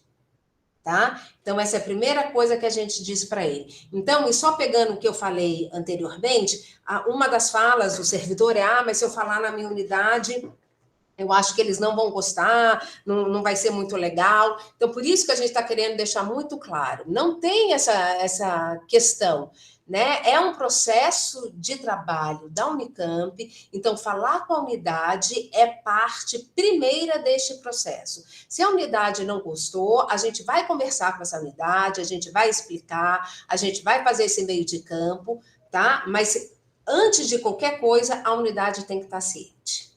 Tá? Então, essa é a primeira coisa que a gente diz para ele. Então, e só pegando o que eu falei anteriormente, uma das falas do servidor é, mas se eu falar na minha unidade, eu acho que eles não vão gostar, não vai ser muito legal. Então, por isso que a gente está querendo deixar muito claro, não tem essa questão, né? É um processo de trabalho da Unicamp, então falar com a unidade é parte primeira deste processo. Se a unidade não gostou, a gente vai conversar com essa unidade, a gente vai explicar, a gente vai fazer esse meio de campo, tá? Mas antes de qualquer coisa, a unidade tem que estar ciente.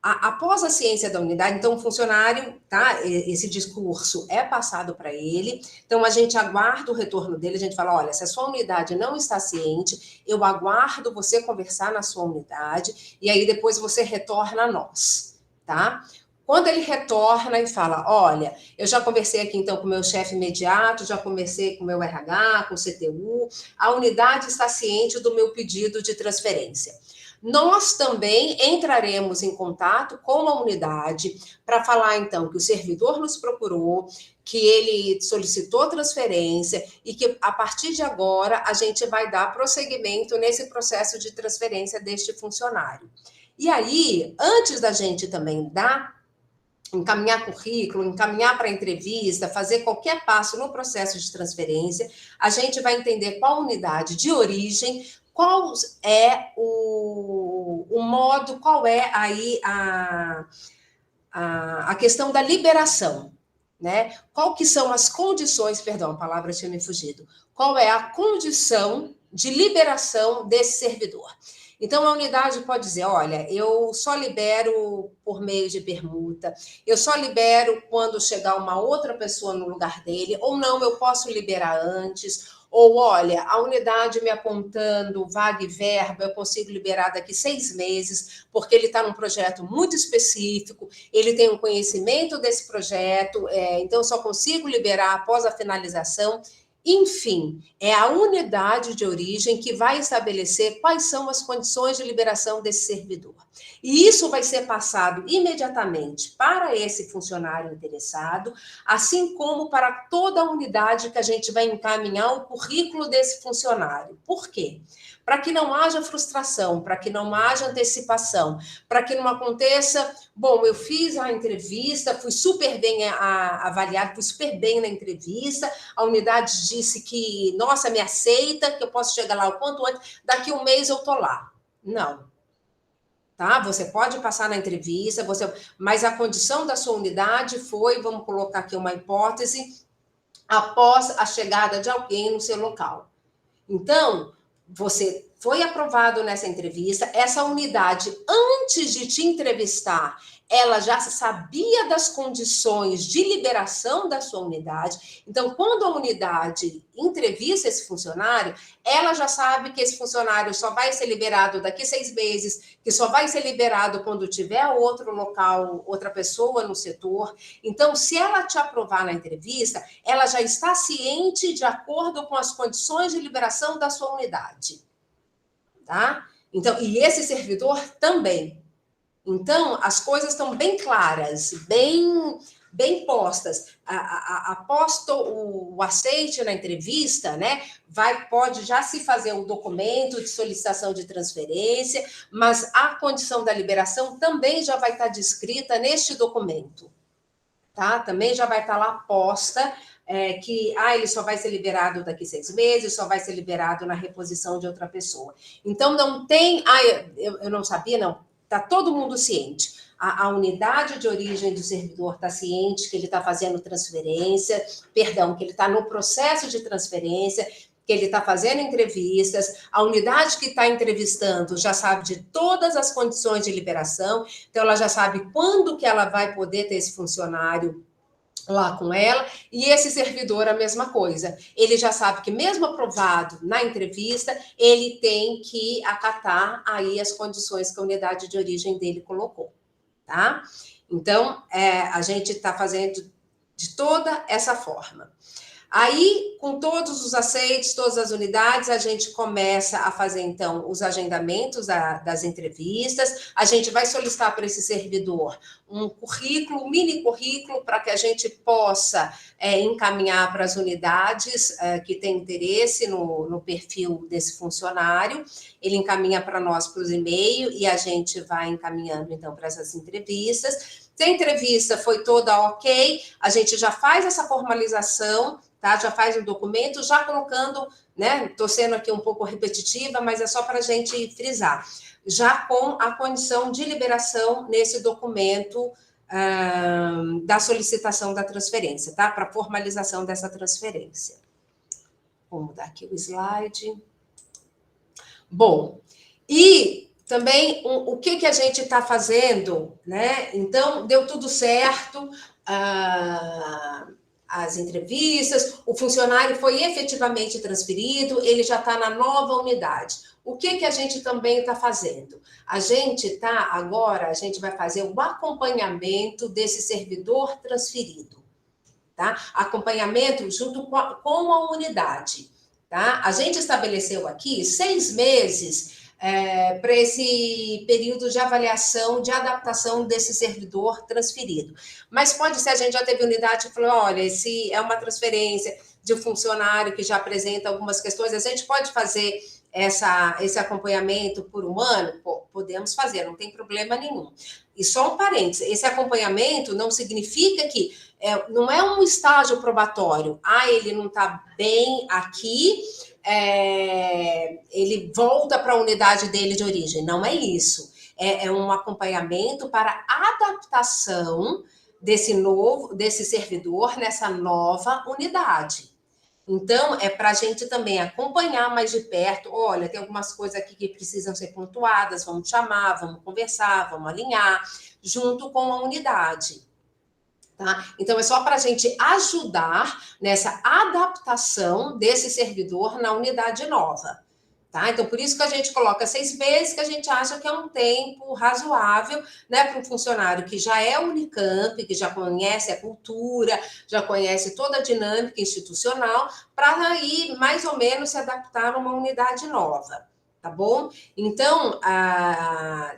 Após a ciência da unidade, então o funcionário, tá? Esse discurso é passado para ele, então a gente aguarda o retorno dele, a gente fala, olha, se a sua unidade não está ciente, eu aguardo você conversar na sua unidade, e aí depois você retorna a nós, tá? Quando ele retorna e fala, olha, eu já conversei aqui então com o meu chefe imediato, já conversei com o meu RH, com o CTU, a unidade está ciente do meu pedido de transferência. Nós também entraremos em contato com a unidade para falar, então, que o servidor nos procurou, que ele solicitou transferência e que, a partir de agora, a gente vai dar prosseguimento nesse processo de transferência deste funcionário. E aí, antes da gente também encaminhar currículo, encaminhar para entrevista, fazer qualquer passo no processo de transferência, a gente vai entender qual unidade de origem, qual é o modo, qual é aí a questão da liberação, né? Qual que são as condições, perdão, a palavra tinha me fugido, qual é a condição de liberação desse servidor? Então, a unidade pode dizer, olha, eu só libero por meio de permuta, eu só libero quando chegar uma outra pessoa no lugar dele, ou não, eu posso liberar antes, ou, olha, a unidade me apontando vaga e verba, eu consigo liberar daqui 6 meses, porque ele está num projeto muito específico, ele tem um conhecimento desse projeto, então eu só consigo liberar após a finalização. Enfim, é a unidade de origem que vai estabelecer quais são as condições de liberação desse servidor. E isso vai ser passado imediatamente para esse funcionário interessado, assim como para toda a unidade que a gente vai encaminhar o currículo desse funcionário. Por quê? Para que não haja frustração, para que não haja antecipação, para que não aconteça, bom, eu fiz a entrevista, fui super bem avaliado, fui super bem na entrevista, a unidade disse que, nossa, me aceita, que eu posso chegar lá o quanto antes, daqui um mês eu tô lá. Não. Tá? Você pode passar na entrevista, mas a condição da sua unidade foi, vamos colocar aqui uma hipótese, após a chegada de alguém no seu local. Então, você foi aprovado nessa entrevista, essa unidade, antes de te entrevistar, ela já sabia das condições de liberação da sua unidade. Então, quando a unidade entrevista esse funcionário, ela já sabe que esse funcionário só vai ser liberado daqui 6 meses, que só vai ser liberado quando tiver outro local, outra pessoa no setor. Então, se ela te aprovar na entrevista, ela já está ciente de acordo com as condições de liberação da sua unidade. Tá? Então, e esse servidor também. Então, as coisas estão bem claras, bem postas. Após o aceite na entrevista, né, pode já se fazer um documento de solicitação de transferência, mas a condição da liberação também já vai estar descrita neste documento. Tá? Também já vai estar lá posta que ele só vai ser liberado daqui 6 meses, só vai ser liberado na reposição de outra pessoa. Então, não tem... eu não sabia, não. Está todo mundo ciente. A unidade de origem do servidor está ciente que ele está fazendo transferência, que ele está no processo de transferência, que ele está fazendo entrevistas, a unidade que está entrevistando já sabe de todas as condições de liberação, então ela já sabe quando que ela vai poder ter esse funcionário lá com ela, e esse servidor a mesma coisa. Ele já sabe que mesmo aprovado na entrevista, ele tem que acatar aí as condições que a unidade de origem dele colocou, tá? Então, a gente está fazendo de toda essa forma. Aí, com todos os aceites, todas as unidades, a gente começa a fazer, então, os agendamentos das entrevistas. A gente vai solicitar para esse servidor um currículo, um mini currículo, para que a gente possa encaminhar para as unidades que têm interesse no perfil desse funcionário. Ele encaminha para nós para os e-mails e a gente vai encaminhando, então, para essas entrevistas. Se a entrevista foi toda ok, a gente já faz essa formalização, tá? Já faz o documento, já colocando, né? Estou sendo aqui um pouco repetitiva, mas é só para a gente frisar. Já com a condição de liberação nesse documento da solicitação da transferência, tá? Para formalização dessa transferência. Vou mudar aqui o slide. Bom, e também o que a gente está fazendo, né? Então, deu tudo certo, as entrevistas, o funcionário foi efetivamente transferido, ele já está na nova unidade. O que a gente também está fazendo? A gente vai fazer o acompanhamento desse servidor transferido, tá? Acompanhamento junto com a unidade, tá? A gente estabeleceu aqui 6 meses para esse período de avaliação, de adaptação desse servidor transferido. Mas pode ser, a gente já teve unidade que falou, olha, se é uma transferência de um funcionário que já apresenta algumas questões, a gente pode fazer esse acompanhamento por 1 ano? Pô, podemos fazer, não tem problema nenhum. E só um parênteses, esse acompanhamento não significa que não é um estágio probatório. Ele não está bem aqui, ele volta para a unidade dele de origem. Não é isso. É um acompanhamento para adaptação desse servidor nessa nova unidade. Então, é para a gente também acompanhar mais de perto. Olha, tem algumas coisas aqui que precisam ser pontuadas, vamos chamar, vamos conversar, vamos alinhar, junto com a unidade. Tá? Então, é só para a gente ajudar nessa adaptação desse servidor na unidade nova. Tá? Então, por isso que a gente coloca 6 meses, que a gente acha que é um tempo razoável, né, para um funcionário que já é Unicamp, que já conhece a cultura, já conhece toda a dinâmica institucional, para aí, mais ou menos, se adaptar a uma unidade nova. tá bom? Então,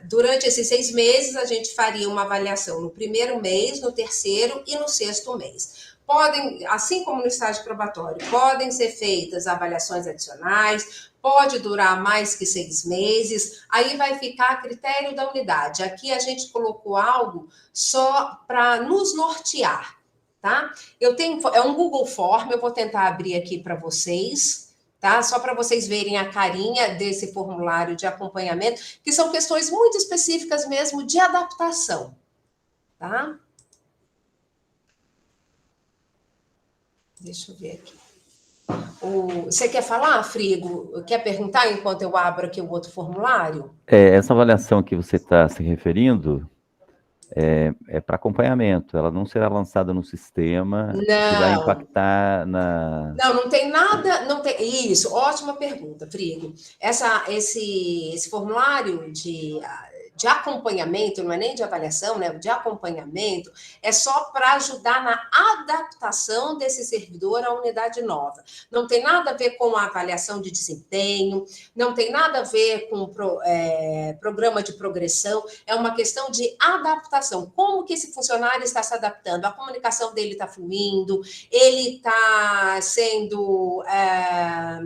durante esses 6 meses, a gente faria uma avaliação no primeiro mês, no terceiro e no 6º mês. Podem, assim como no estágio probatório, podem ser feitas avaliações adicionais, pode durar mais que 6 meses, aí vai ficar a critério da unidade. Aqui a gente colocou algo só para nos nortear, tá? É um Google Form, eu vou tentar abrir aqui para vocês, tá? Só para vocês verem a carinha desse formulário de acompanhamento, que são questões muito específicas mesmo de adaptação, tá? Deixa eu ver aqui. Você quer falar, Frigo? Quer perguntar enquanto eu abro aqui o outro formulário? Essa avaliação que você está se referindo é para acompanhamento. Ela não será lançada no sistema, que vai impactar na... Não tem nada, não tem... Isso, ótima pergunta, Frigo. Esse formulário de acompanhamento, não é nem de avaliação, né? De acompanhamento, é só para ajudar na adaptação desse servidor à unidade nova. Não tem nada a ver com a avaliação de desempenho, não tem nada a ver com programa de progressão, é uma questão de adaptação. Como que esse funcionário está se adaptando? A comunicação dele está fluindo, ele está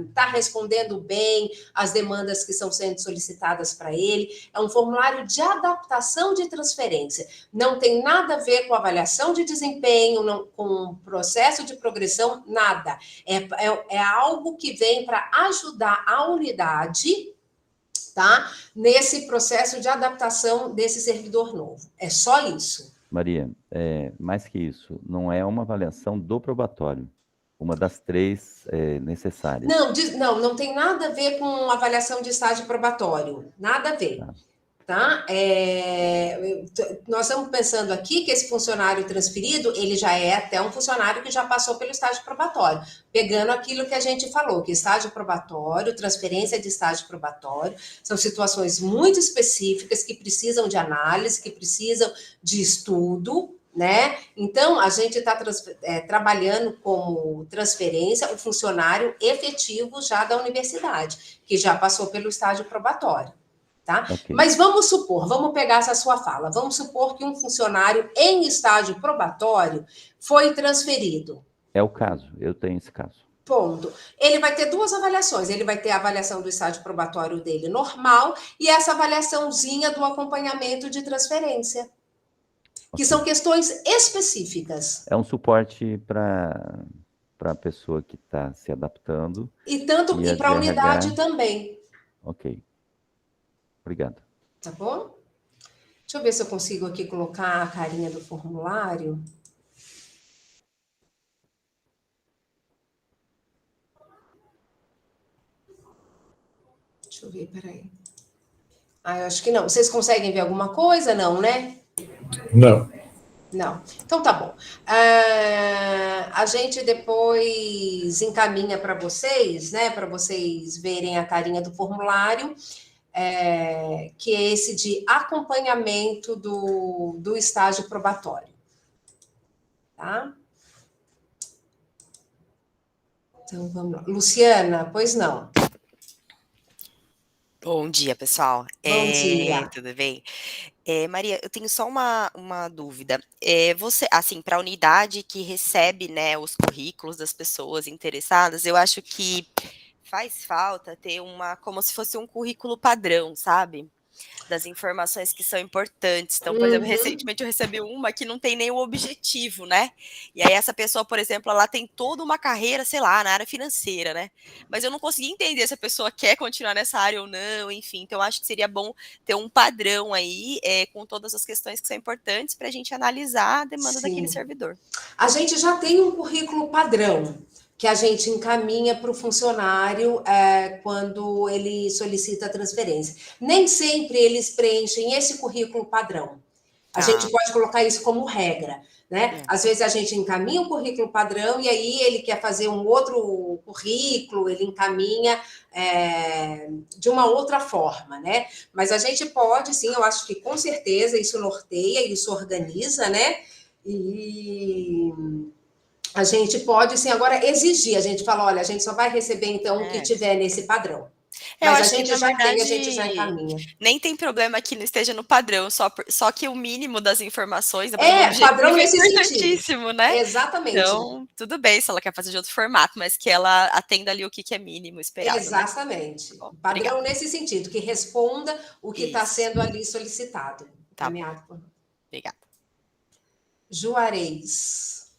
está respondendo bem às demandas que estão sendo solicitadas para ele. É um formulário de adaptação de transferência. Não tem nada a ver com avaliação de desempenho, com processo de progressão, nada. É algo que vem para ajudar a unidade, tá? Nesse processo de adaptação desse servidor novo. É só isso. Maria, mais que isso, não é uma avaliação do probatório. Uma das 3 necessárias. Não tem nada a ver com avaliação de estágio probatório. Nada a ver. Tá? Nós estamos pensando aqui que esse funcionário transferido, ele já é até um funcionário que já passou pelo estágio probatório, pegando aquilo que a gente falou, que estágio probatório, transferência de estágio probatório, são situações muito específicas que precisam de análise, que precisam de estudo, né? Então, a gente está trabalhando como transferência o funcionário efetivo já da universidade, que já passou pelo estágio probatório. Tá? Okay. Mas vamos pegar essa sua fala, vamos supor que um funcionário em estágio probatório foi transferido. É o caso, eu tenho esse caso. Ponto. Ele vai ter 2 avaliações, ele vai ter a avaliação do estágio probatório dele normal e essa avaliaçãozinha do acompanhamento de transferência, okay, que são questões específicas. É um suporte para a pessoa que está se adaptando. E para a unidade também. Ok. Obrigado. Tá bom? Deixa eu ver se eu consigo aqui colocar a carinha do formulário. Deixa eu ver, peraí. Eu acho que não. Vocês conseguem ver alguma coisa? Não, né? Não. Não. Então tá bom. A gente depois encaminha para vocês, né? Para vocês verem a carinha do formulário. Que é esse de acompanhamento do estágio probatório. Tá? Então, vamos lá. Luciana, pois não. Bom dia, pessoal. Bom dia. Tudo bem? Maria, eu tenho só uma dúvida. Você, assim, para a unidade que recebe, né, os currículos das pessoas interessadas, eu acho que faz falta ter como se fosse um currículo padrão, sabe? Das informações que são importantes. Então, por exemplo, recentemente eu recebi uma que não tem nenhum objetivo, né? E aí essa pessoa, por exemplo, ela tem toda uma carreira, sei lá, na área financeira, né? Mas eu não consegui entender se a pessoa quer continuar nessa área ou não, enfim. Então, eu acho que seria bom ter um padrão aí, com todas as questões que são importantes para a gente analisar a demanda daquele servidor. A gente já tem um currículo padrão que a gente encaminha para o funcionário quando ele solicita a transferência. Nem sempre eles preenchem esse currículo padrão. A gente pode colocar isso como regra, né? Às vezes a gente encaminha um currículo padrão e aí ele quer fazer um outro currículo, ele encaminha de uma outra forma, né? Mas a gente pode, sim, eu acho que com certeza isso norteia, isso organiza, né? E a gente pode, sim, agora exigir. A gente fala, olha, a gente só vai receber, então, o que tiver nesse padrão. Eu Mas a acho que, gente na já tem, a verdade, gente já encaminha. nem tem problema que não esteja no padrão, só que o mínimo das informações, da prova objetiva, Padrão é nesse sentido. importantíssimo, né? Exatamente. Então, tudo bem se ela quer fazer de outro formato, mas que ela atenda ali o que é mínimo esperado, né? Exatamente. Bom, Padrão obrigada. nesse sentido, que responda o que está Isso. sendo ali solicitado. Tá bom. Encaminhado por- Obrigada. Juarez.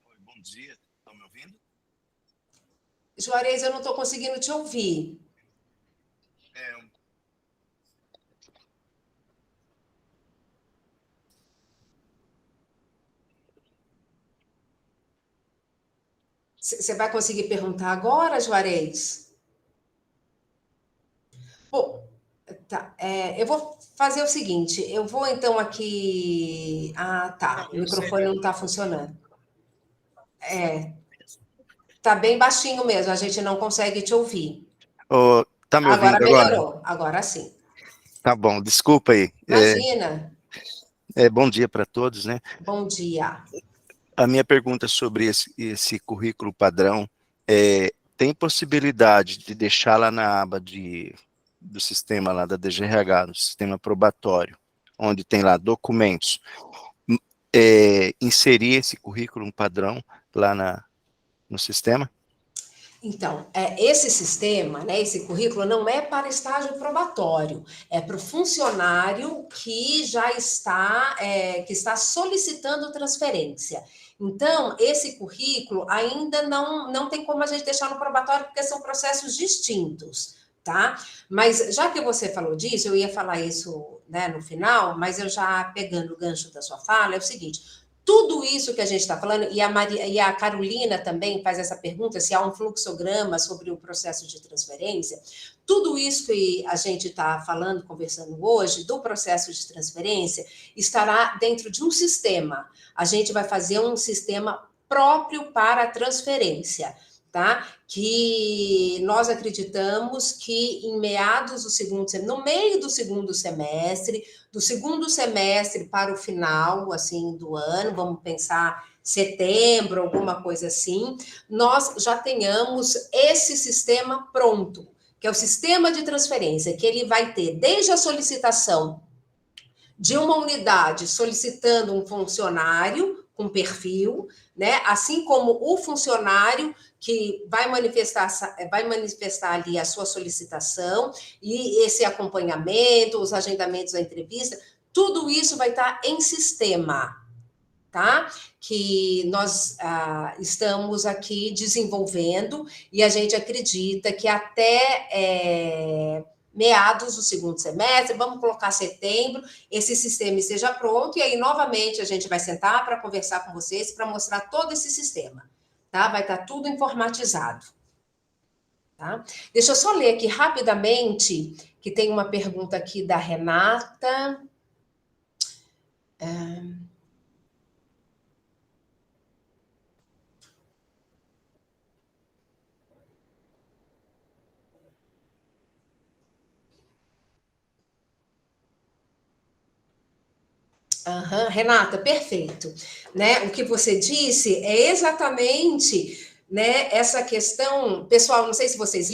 Oi, bom dia. Estão me ouvindo? Juarez, eu não estou conseguindo te ouvir. Você vai conseguir perguntar agora, Juarez? Bom, tá. Eu vou fazer o seguinte, eu vou então aqui... Ah, tá. O microfone não está funcionando. Tá bem baixinho mesmo, a gente não consegue te ouvir. Tá me ouvindo Agora agora? melhorou, agora sim. Tá bom, desculpa aí. Imagina. Bom dia para todos, né? Bom dia. A minha pergunta sobre esse currículo padrão tem possibilidade de deixar lá na aba do sistema lá da DGRH, no sistema probatório, onde tem lá documentos, inserir esse currículo padrão lá no sistema? Então, esse sistema, né, esse currículo não é para estágio probatório, é para o funcionário que já está, que está solicitando transferência. Então, esse currículo ainda não tem como a gente deixar no probatório, porque são processos distintos, tá? Mas já que você falou disso, eu ia falar isso, né, no final, mas eu já pegando o gancho da sua fala, é o seguinte... Tudo isso que a gente está falando, e a Carolina também faz essa pergunta, se há um fluxograma sobre o processo de transferência, tudo isso que a gente está falando, conversando hoje, do processo de transferência, estará dentro de um sistema. A gente vai fazer um sistema próprio para a transferência, tá? Que nós acreditamos que em meados do segundo semestre, no meio do segundo semestre para o final, assim, do ano, vamos pensar setembro, alguma coisa assim, nós já tenhamos esse sistema pronto, que é o sistema de transferência, que ele vai ter desde a solicitação de uma unidade solicitando um funcionário com perfil, né? Assim como o funcionário que vai manifestar ali a sua solicitação e esse acompanhamento, os agendamentos da entrevista, tudo isso vai estar em sistema, tá? Que nós estamos aqui desenvolvendo e a gente acredita que até meados do segundo semestre, vamos colocar setembro, esse sistema esteja pronto, e aí, novamente, a gente vai sentar para conversar com vocês, para mostrar todo esse sistema, tá? Vai estar tudo informatizado, tá? Deixa eu só ler aqui rapidamente, que tem uma pergunta aqui da Renata. Renata, perfeito. Né? O que você disse é exatamente, né, essa questão. Pessoal, não sei se vocês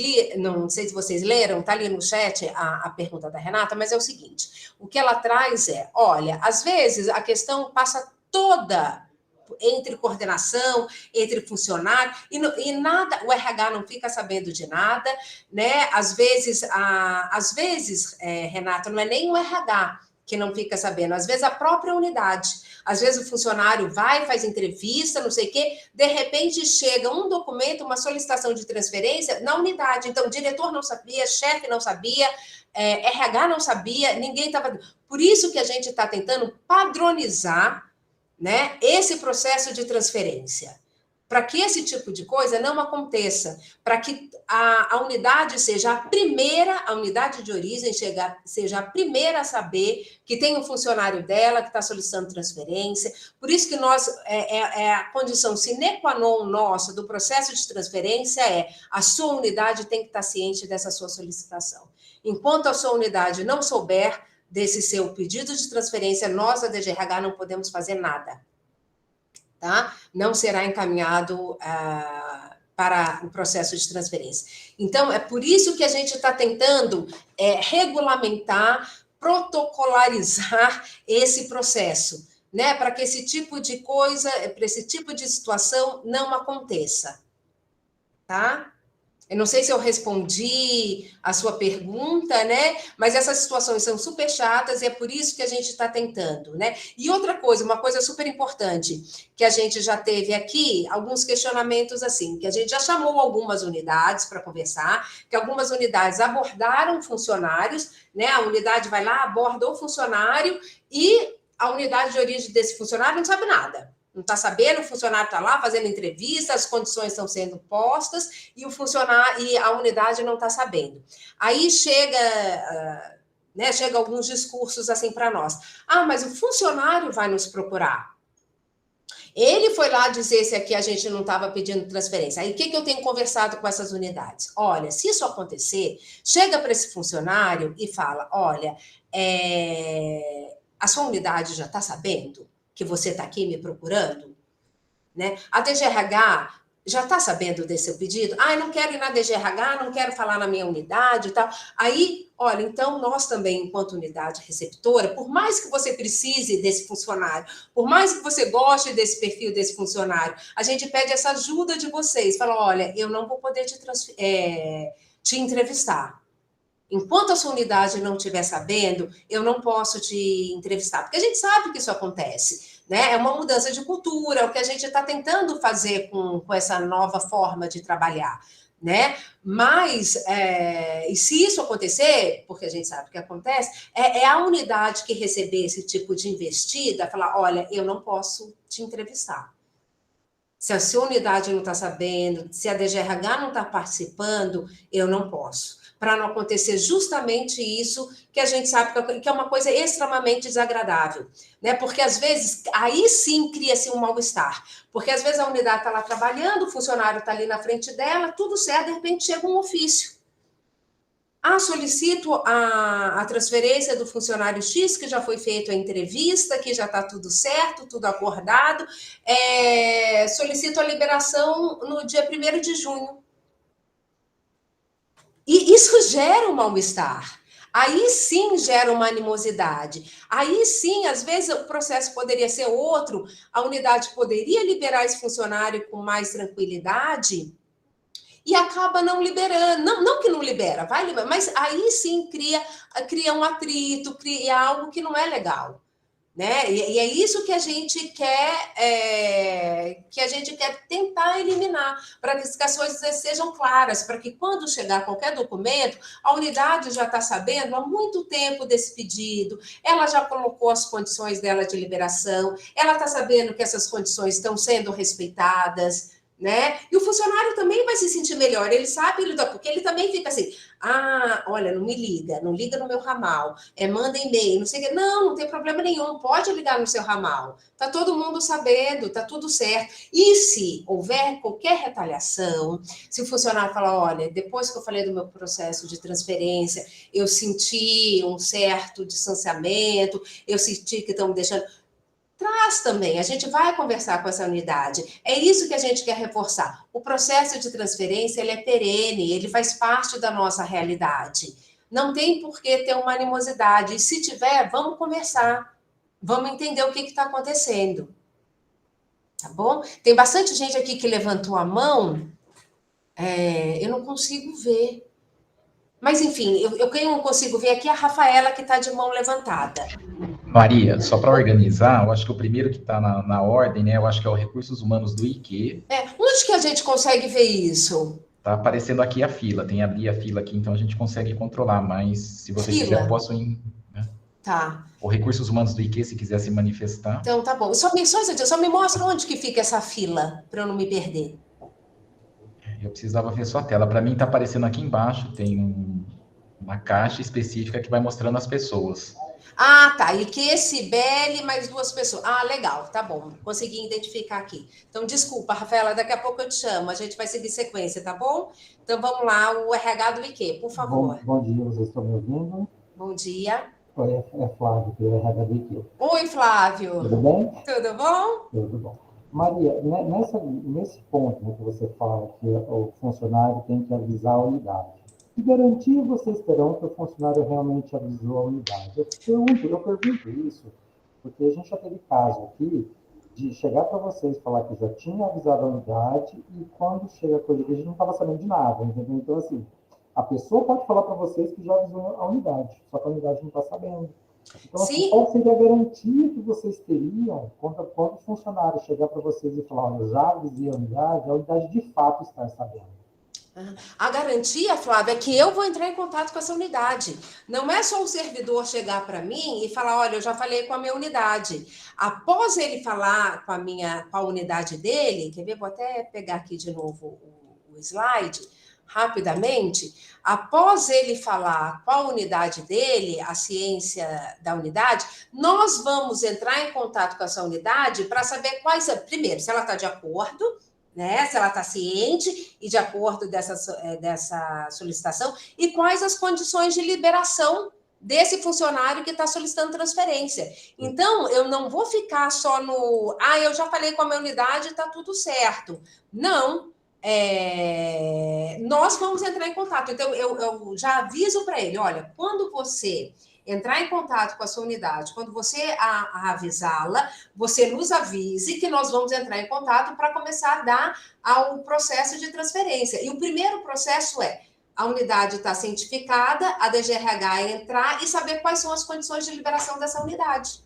leram, está ali no chat a pergunta da Renata, mas é o seguinte: o que ela traz olha, às vezes a questão passa toda entre coordenação, entre funcionário, e nada, o RH não fica sabendo de nada, né? Às vezes, Renata, não é nem o RH que não fica sabendo, às vezes a própria unidade, às vezes o funcionário vai, faz entrevista, não sei o quê, de repente chega um documento, uma solicitação de transferência na unidade, então o diretor não sabia, chefe não sabia, RH não sabia, ninguém estava... Por isso que a gente está tentando padronizar, né, esse processo de transferência, para que esse tipo de coisa não aconteça, para que a unidade seja a primeira, a unidade de origem seja a primeira a saber que tem um funcionário dela que está solicitando transferência. Por isso que nós, a condição sine qua non nossa do processo de transferência a sua unidade tem que estar ciente dessa sua solicitação. Enquanto a sua unidade não souber desse seu pedido de transferência, nós, da DGRH, não podemos fazer nada. Tá? Não será encaminhado para o processo de transferência. Então, é por isso que a gente está tentando regulamentar, protocolarizar esse processo, né? Para que esse tipo de coisa, para esse tipo de situação não aconteça. Tá? Eu não sei se eu respondi a sua pergunta, né? Mas essas situações são super chatas e é por isso que a gente está tentando, né? E outra coisa, uma coisa super importante, que a gente já teve aqui, alguns questionamentos assim, que a gente já chamou algumas unidades para conversar, que algumas unidades abordaram funcionários, né? A unidade vai lá, aborda o funcionário e a unidade de origem desse funcionário não sabe nada. Não está sabendo, o funcionário está lá fazendo entrevista, as condições estão sendo postas e a unidade não está sabendo. Aí chega alguns discursos assim para nós. Ah, mas o funcionário vai nos procurar. Ele foi lá dizer se aqui a gente não estava pedindo transferência. Aí o que eu tenho conversado com essas unidades? Olha, se isso acontecer, chega para esse funcionário e fala, olha, a sua unidade já está sabendo que você está aqui me procurando, né? A DGRH já está sabendo desse seu pedido? Ah, eu não quero ir na DGRH, não quero falar na minha unidade e tal. Aí, olha, então nós também, enquanto unidade receptora, por mais que você precise desse funcionário, por mais que você goste desse perfil desse funcionário, a gente pede essa ajuda de vocês. Fala, olha, eu não vou poder te entrevistar. Enquanto a sua unidade não estiver sabendo, eu não posso te entrevistar. Porque a gente sabe que isso acontece, né? É uma mudança de cultura, é o que a gente está tentando fazer com essa nova forma de trabalhar, né? Mas, e se isso acontecer, porque a gente sabe o que acontece, é a unidade que receber esse tipo de investida, falar, olha, eu não posso te entrevistar. Se a sua unidade não está sabendo, se a DGRH não está participando, eu não posso. Para não acontecer justamente isso que a gente sabe que é uma coisa extremamente desagradável, né? Porque às vezes, aí sim cria-se um mal-estar, porque às vezes a unidade está lá trabalhando, o funcionário está ali na frente dela, tudo certo, de repente chega um ofício. Ah, solicito a transferência do funcionário X, que já foi feita a entrevista, que já está tudo certo, tudo acordado, solicito a liberação no dia 1º de junho. E isso gera um mal-estar. Aí sim gera uma animosidade. Aí sim, às vezes, o processo poderia ser outro, a unidade poderia liberar esse funcionário com mais tranquilidade e acaba não liberando. Não que não libera, vai liberar, mas aí sim cria um atrito, cria algo que não é legal. Né? E é isso que a gente quer tentar eliminar, para que as coisas sejam claras, para que quando chegar qualquer documento, a unidade já está sabendo há muito tempo desse pedido, ela já colocou as condições dela de liberação, ela está sabendo que essas condições estão sendo respeitadas, né? E o funcionário também vai se sentir melhor, ele sabe, porque ele também fica assim, ah, olha, não me liga, não liga no meu ramal, manda e-mail, não sei o que, não tem problema nenhum, pode ligar no seu ramal, tá todo mundo sabendo, tá tudo certo. E se houver qualquer retaliação, se o funcionário falar, olha, depois que eu falei do meu processo de transferência, eu senti um certo distanciamento, eu senti que estão me deixando... Traz também, a gente vai conversar com essa unidade. É isso que a gente quer reforçar. O processo de transferência, ele é perene, ele faz parte da nossa realidade. Não tem por que ter uma animosidade. E se tiver, vamos conversar. Vamos entender o que está acontecendo. Tá bom? Tem bastante gente aqui que levantou a mão. Eu não consigo ver. Mas, enfim, quem não consigo ver aqui é a Rafaela, que está de mão levantada. Maria, só para organizar, eu acho que o primeiro que está na ordem, né? Eu acho que é o Recursos Humanos do IQ. Onde que a gente consegue ver isso? Está aparecendo aqui a fila, tem abrir a fila aqui, então a gente consegue controlar, mas se você quiser, eu posso ir. Né? Tá. O Recursos Humanos do IQ, se quiser se manifestar. Então, tá bom. Só me mostra onde que fica essa fila, para eu não me perder. Eu precisava ver sua tela. Para mim, está aparecendo aqui embaixo, tem uma caixa específica que vai mostrando as pessoas. Ah, tá. E que esse Beli mais 2 pessoas. Ah, legal. Tá bom. Consegui identificar aqui. Então, desculpa, Rafaela, daqui a pouco eu te chamo. A gente vai seguir sequência, tá bom? Então, vamos lá. O RH do IQ, por favor. Bom dia, vocês estão me ouvindo? Bom dia. Oi, é Flávio, pelo RH do IQ. Oi, Flávio. Tudo bem? Tudo bom? Tudo bom. Maria, nesse ponto, né, que você fala que o funcionário tem que avisar a unidade, que garantia vocês terão que o funcionário realmente avisou a unidade? Eu pergunto isso, porque a gente já teve caso aqui de chegar para vocês e falar que já tinha avisado a unidade e quando chega a coisa que a gente não estava sabendo de nada, entendeu? Então, assim, a pessoa pode falar para vocês que já avisou a unidade, só que a unidade não está sabendo. Então, assim, qual seria a garantia que vocês teriam quando o funcionário chegar para vocês e falar, eu já avisei a unidade de fato está sabendo? A garantia, Flávia, é que eu vou entrar em contato com essa unidade. Não é só o servidor chegar para mim e falar, olha, eu já falei com a minha unidade. Após ele falar com a unidade dele, quer ver? Vou até pegar aqui de novo o slide, rapidamente. Após ele falar qual unidade dele, a ciência da unidade, nós vamos entrar em contato com essa unidade para saber primeiro, se ela está de acordo, né? Se ela está ciente e de acordo dessa solicitação, e quais as condições de liberação desse funcionário que está solicitando transferência. Então, eu não vou ficar só eu já falei com a minha unidade, está tudo certo. Não. Nós vamos entrar em contato. Então, eu já aviso para ele, olha, quando você entrar em contato com a sua unidade, quando você avisá-la, você nos avise que nós vamos entrar em contato para começar a dar ao processo de transferência. E o primeiro processo é a unidade está cientificada, a DGRH entrar e saber quais são as condições de liberação dessa unidade.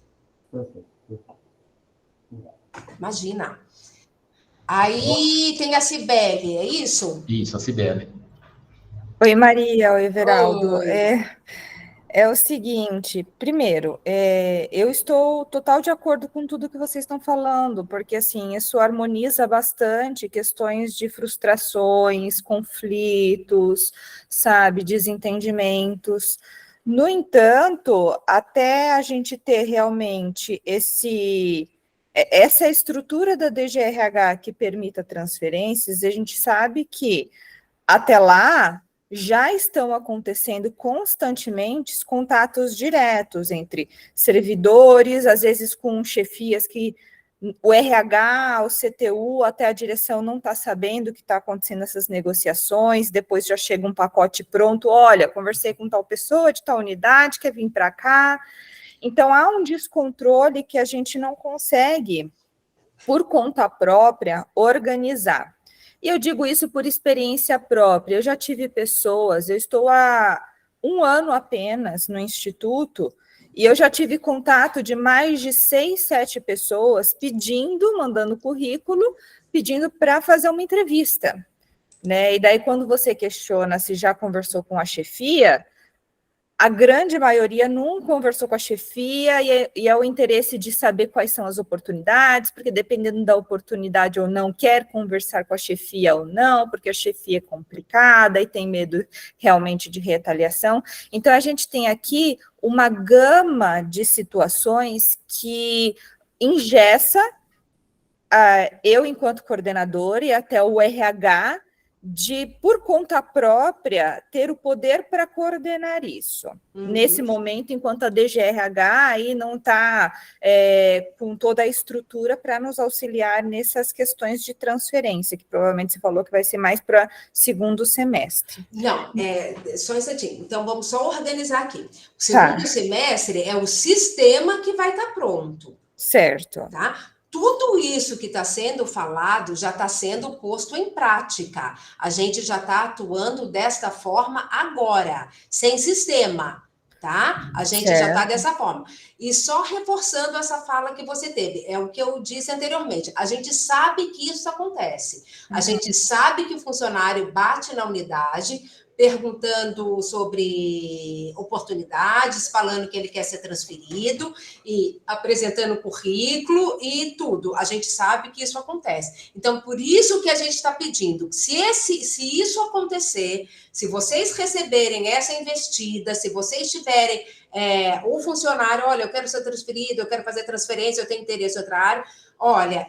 Perfeito. Imagina. Aí tem a Cibele, é isso? Isso, a Cibele. Oi, Maria, oi, Everaldo. Oi. É o seguinte, primeiro, eu estou total de acordo com tudo que vocês estão falando, porque, assim, isso harmoniza bastante questões de frustrações, conflitos, sabe, desentendimentos. No entanto, até a gente ter realmente essa estrutura da DGRH que permita transferências, a gente sabe que, até lá, já estão acontecendo constantemente contatos diretos entre servidores, às vezes com chefias que o RH, o CTU, até a direção não está sabendo o que está acontecendo nessas negociações, depois já chega um pacote pronto, olha, conversei com tal pessoa de tal unidade, quer vir para cá. Então, há um descontrole que a gente não consegue, por conta própria, organizar. E eu digo isso por experiência própria. Eu já tive pessoas, eu estou há 1 ano apenas no Instituto, e eu já tive contato de mais de 6, 7 pessoas mandando currículo, pedindo para fazer uma entrevista, né? E daí, quando você questiona se já conversou com a chefia, a grande maioria não conversou com a chefia e é o interesse de saber quais são as oportunidades, porque dependendo da oportunidade ou não, quer conversar com a chefia ou não, porque a chefia é complicada e tem medo realmente de retaliação. Então, a gente tem aqui uma gama de situações que engessa eu, enquanto coordenadora, e até o RH, de, por conta própria, ter o poder para coordenar isso. Nesse momento, enquanto a DGRH aí não está com toda a estrutura para nos auxiliar nessas questões de transferência, que provavelmente você falou que vai ser mais para 2º semestre. Não, só um instantinho. Então, vamos só organizar aqui. O 2º semestre é o sistema que vai estar pronto. Certo. Tá? Tudo isso que está sendo falado já está sendo posto em prática. A gente já está atuando desta forma agora, sem sistema, tá? A gente já está dessa forma. E só reforçando essa fala que você teve, é o que eu disse anteriormente. A gente sabe que isso acontece. A gente sabe que o funcionário bate na unidade, perguntando sobre oportunidades, falando que ele quer ser transferido e apresentando currículo e tudo. A gente sabe que isso acontece. Então, por isso que a gente está pedindo, se isso acontecer, se vocês receberem essa investida, se vocês tiverem o funcionário, olha, eu quero ser transferido, eu quero fazer transferência, eu tenho interesse em outra área, olha,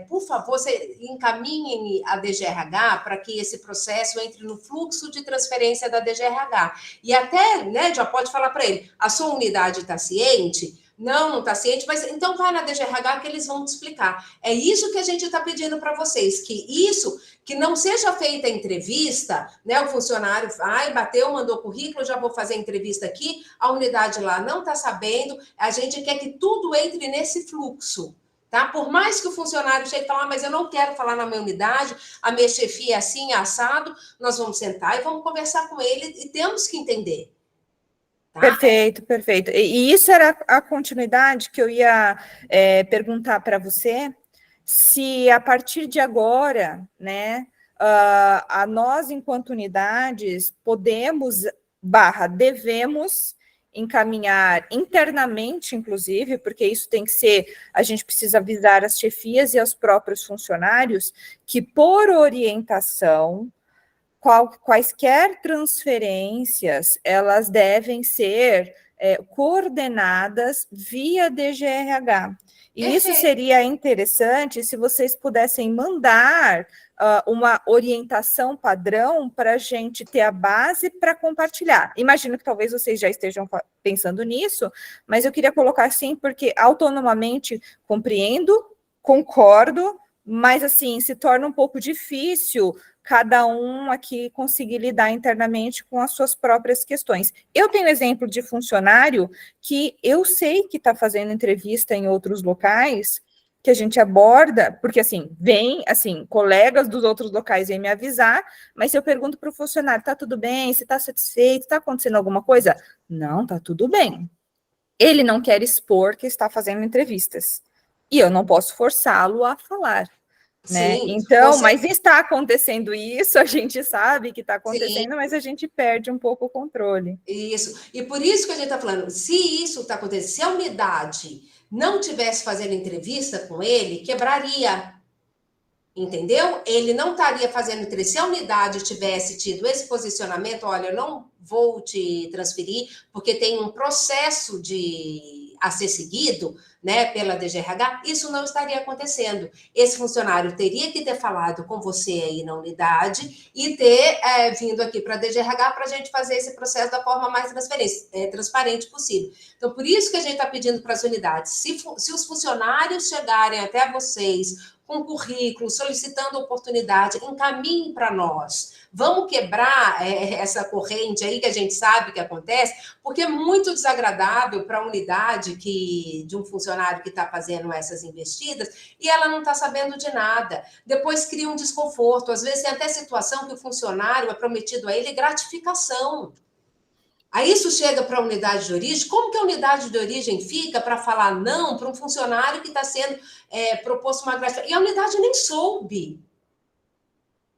por favor, encaminhem a DGRH para que esse processo entre no fluxo de transferência da DGRH. E até, né, já pode falar para ele, a sua unidade está ciente, Não está ciente, mas então vai na DGRH que eles vão te explicar. É isso que a gente está pedindo para vocês, que não seja feita a entrevista, né? O funcionário vai, bateu, mandou currículo, já vou fazer a entrevista aqui, a unidade lá não está sabendo, a gente quer que tudo entre nesse fluxo. Tá? Por mais que o funcionário chegue e fale, mas eu não quero falar na minha unidade, a minha chefia é assim, é assado, nós vamos sentar e vamos conversar com ele e temos que entender. Tá? Perfeito, perfeito. E isso era a continuidade que eu ia perguntar para você, se a partir de agora, né, a nós, enquanto unidades, devemos encaminhar internamente, inclusive, porque isso tem que ser, a gente precisa avisar as chefias e aos próprios funcionários que, por orientação, quaisquer transferências, elas devem ser coordenadas via DGRH. E isso seria interessante se vocês pudessem mandar uma orientação padrão para a gente ter a base para compartilhar. Imagino que talvez vocês já estejam pensando nisso, mas eu queria colocar assim, porque autonomamente compreendo, concordo, mas assim, se torna um pouco difícil cada um aqui conseguir lidar internamente com as suas próprias questões. Eu tenho exemplo de funcionário que eu sei que está fazendo entrevista em outros locais, que a gente aborda, porque assim, colegas dos outros locais vêm me avisar, mas se eu pergunto para o funcionário, está tudo bem, se está satisfeito, está acontecendo alguma coisa? Não, está tudo bem. Ele não quer expor que está fazendo entrevistas. E eu não posso forçá-lo a falar. Né? Sim, então, mas está acontecendo isso, a gente sabe que está acontecendo, sim, mas a gente perde um pouco o controle. Isso, e por isso que a gente está falando, se isso está acontecendo, se a unidade não tivesse fazendo entrevista com ele, quebraria, entendeu? Ele não estaria fazendo entrevista, se a unidade tivesse tido esse posicionamento, olha, eu não vou te transferir, porque tem um processo a ser seguido, né, pela DGRH, isso não estaria acontecendo. Esse funcionário teria que ter falado com você aí na unidade e ter vindo aqui para a DGRH para a gente fazer esse processo da forma mais transparente possível. Então, por isso que a gente está pedindo para as unidades, se os funcionários chegarem até vocês com currículo, solicitando oportunidade, encaminhem para nós. Vamos quebrar essa corrente aí que a gente sabe que acontece, porque é muito desagradável para a unidade de um funcionário que está fazendo essas investidas e ela não está sabendo de nada. Depois cria um desconforto. Às vezes tem até situação que o funcionário é prometido a ele gratificação. Aí isso chega para a unidade de origem. Como que a unidade de origem fica para falar não para um funcionário que está sendo proposto uma gratificação? E a unidade nem soube.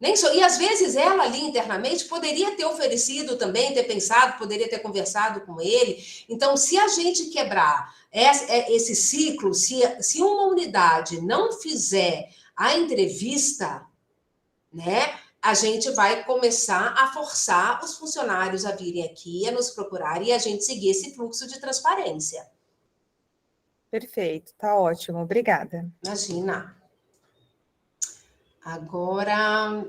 E às vezes ela ali internamente poderia ter oferecido também, ter pensado, poderia ter conversado com ele. Então, se a gente quebrar esse ciclo, se uma unidade não fizer a entrevista, né, a gente vai começar a forçar os funcionários a virem aqui, a nos procurar e a gente seguir esse fluxo de transparência. Perfeito, tá ótimo, obrigada. Imagina. Agora,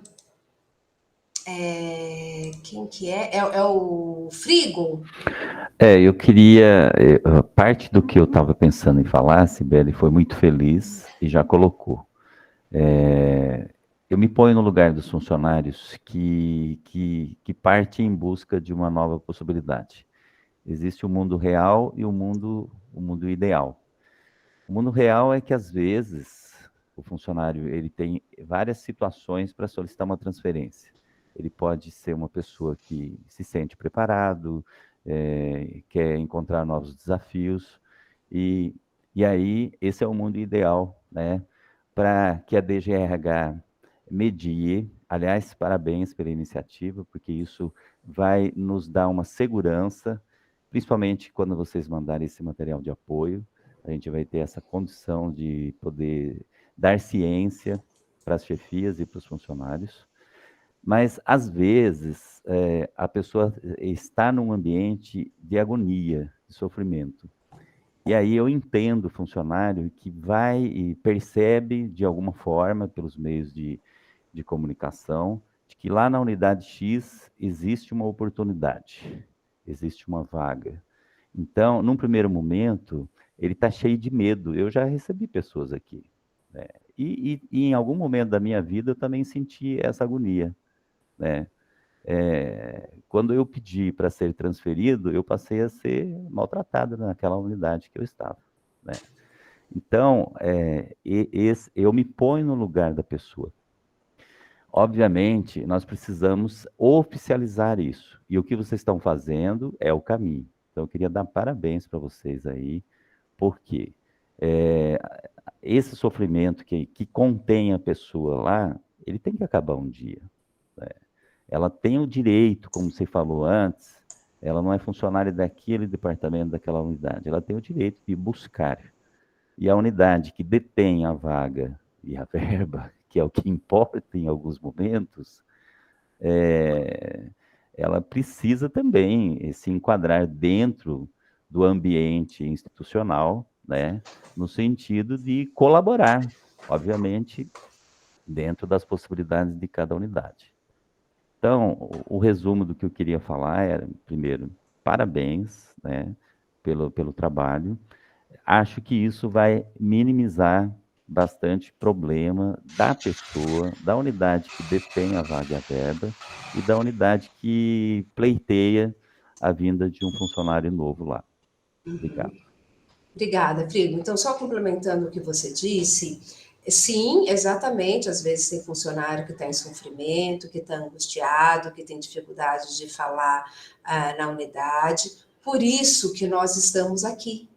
quem que é? É o Frigo? Eu queria, parte do que eu estava pensando em falar, Cibele, foi muito feliz e já colocou. Eu me ponho no lugar dos funcionários que partem em busca de uma nova possibilidade. Existe o mundo real e o mundo ideal. O mundo real é que, às vezes, o funcionário ele tem várias situações para solicitar uma transferência. Ele pode ser uma pessoa que se sente preparado, quer encontrar novos desafios, e aí esse é o mundo ideal, né, para que a DGRH medie. Aliás, parabéns pela iniciativa, porque isso vai nos dar uma segurança, principalmente quando vocês mandarem esse material de apoio, a gente vai ter essa condição de poder dar ciência para as chefias e para os funcionários. Mas, às vezes, a pessoa está num ambiente de agonia, de sofrimento. E aí eu entendo o funcionário que vai e percebe, de alguma forma, pelos meios de comunicação, de que lá na unidade X existe uma oportunidade, existe uma vaga. Então, num primeiro momento, ele está cheio de medo. Eu já recebi pessoas aqui, né? E em algum momento da minha vida eu também senti essa agonia, né? Quando eu pedi para ser transferido, eu passei a ser maltratado naquela unidade que eu estava, né? Então, eu me ponho no lugar da pessoa. Obviamente, nós precisamos oficializar isso. E o que vocês estão fazendo é o caminho. Então, eu queria dar parabéns para vocês aí, porque esse sofrimento que contém a pessoa lá, ele tem que acabar um dia, né? Ela tem o direito, como você falou antes, ela não é funcionária daquele departamento, daquela unidade, ela tem o direito de buscar. E a unidade que detém a vaga e a verba, que é o que importa em alguns momentos, ela precisa também se enquadrar dentro do ambiente institucional, né, no sentido de colaborar, obviamente, dentro das possibilidades de cada unidade. Então, o resumo do que eu queria falar era, primeiro, parabéns, né, pelo trabalho. Acho que isso vai minimizar bastante problema da pessoa, da unidade que detém a vaga e a verba e da unidade que pleiteia a vinda de um funcionário novo lá. Obrigado. Obrigada, Frigo. Então, só complementando o que você disse, sim, exatamente, às vezes tem funcionário que está em sofrimento, que está angustiado, que tem dificuldade de falar na unidade, por isso que nós estamos aqui.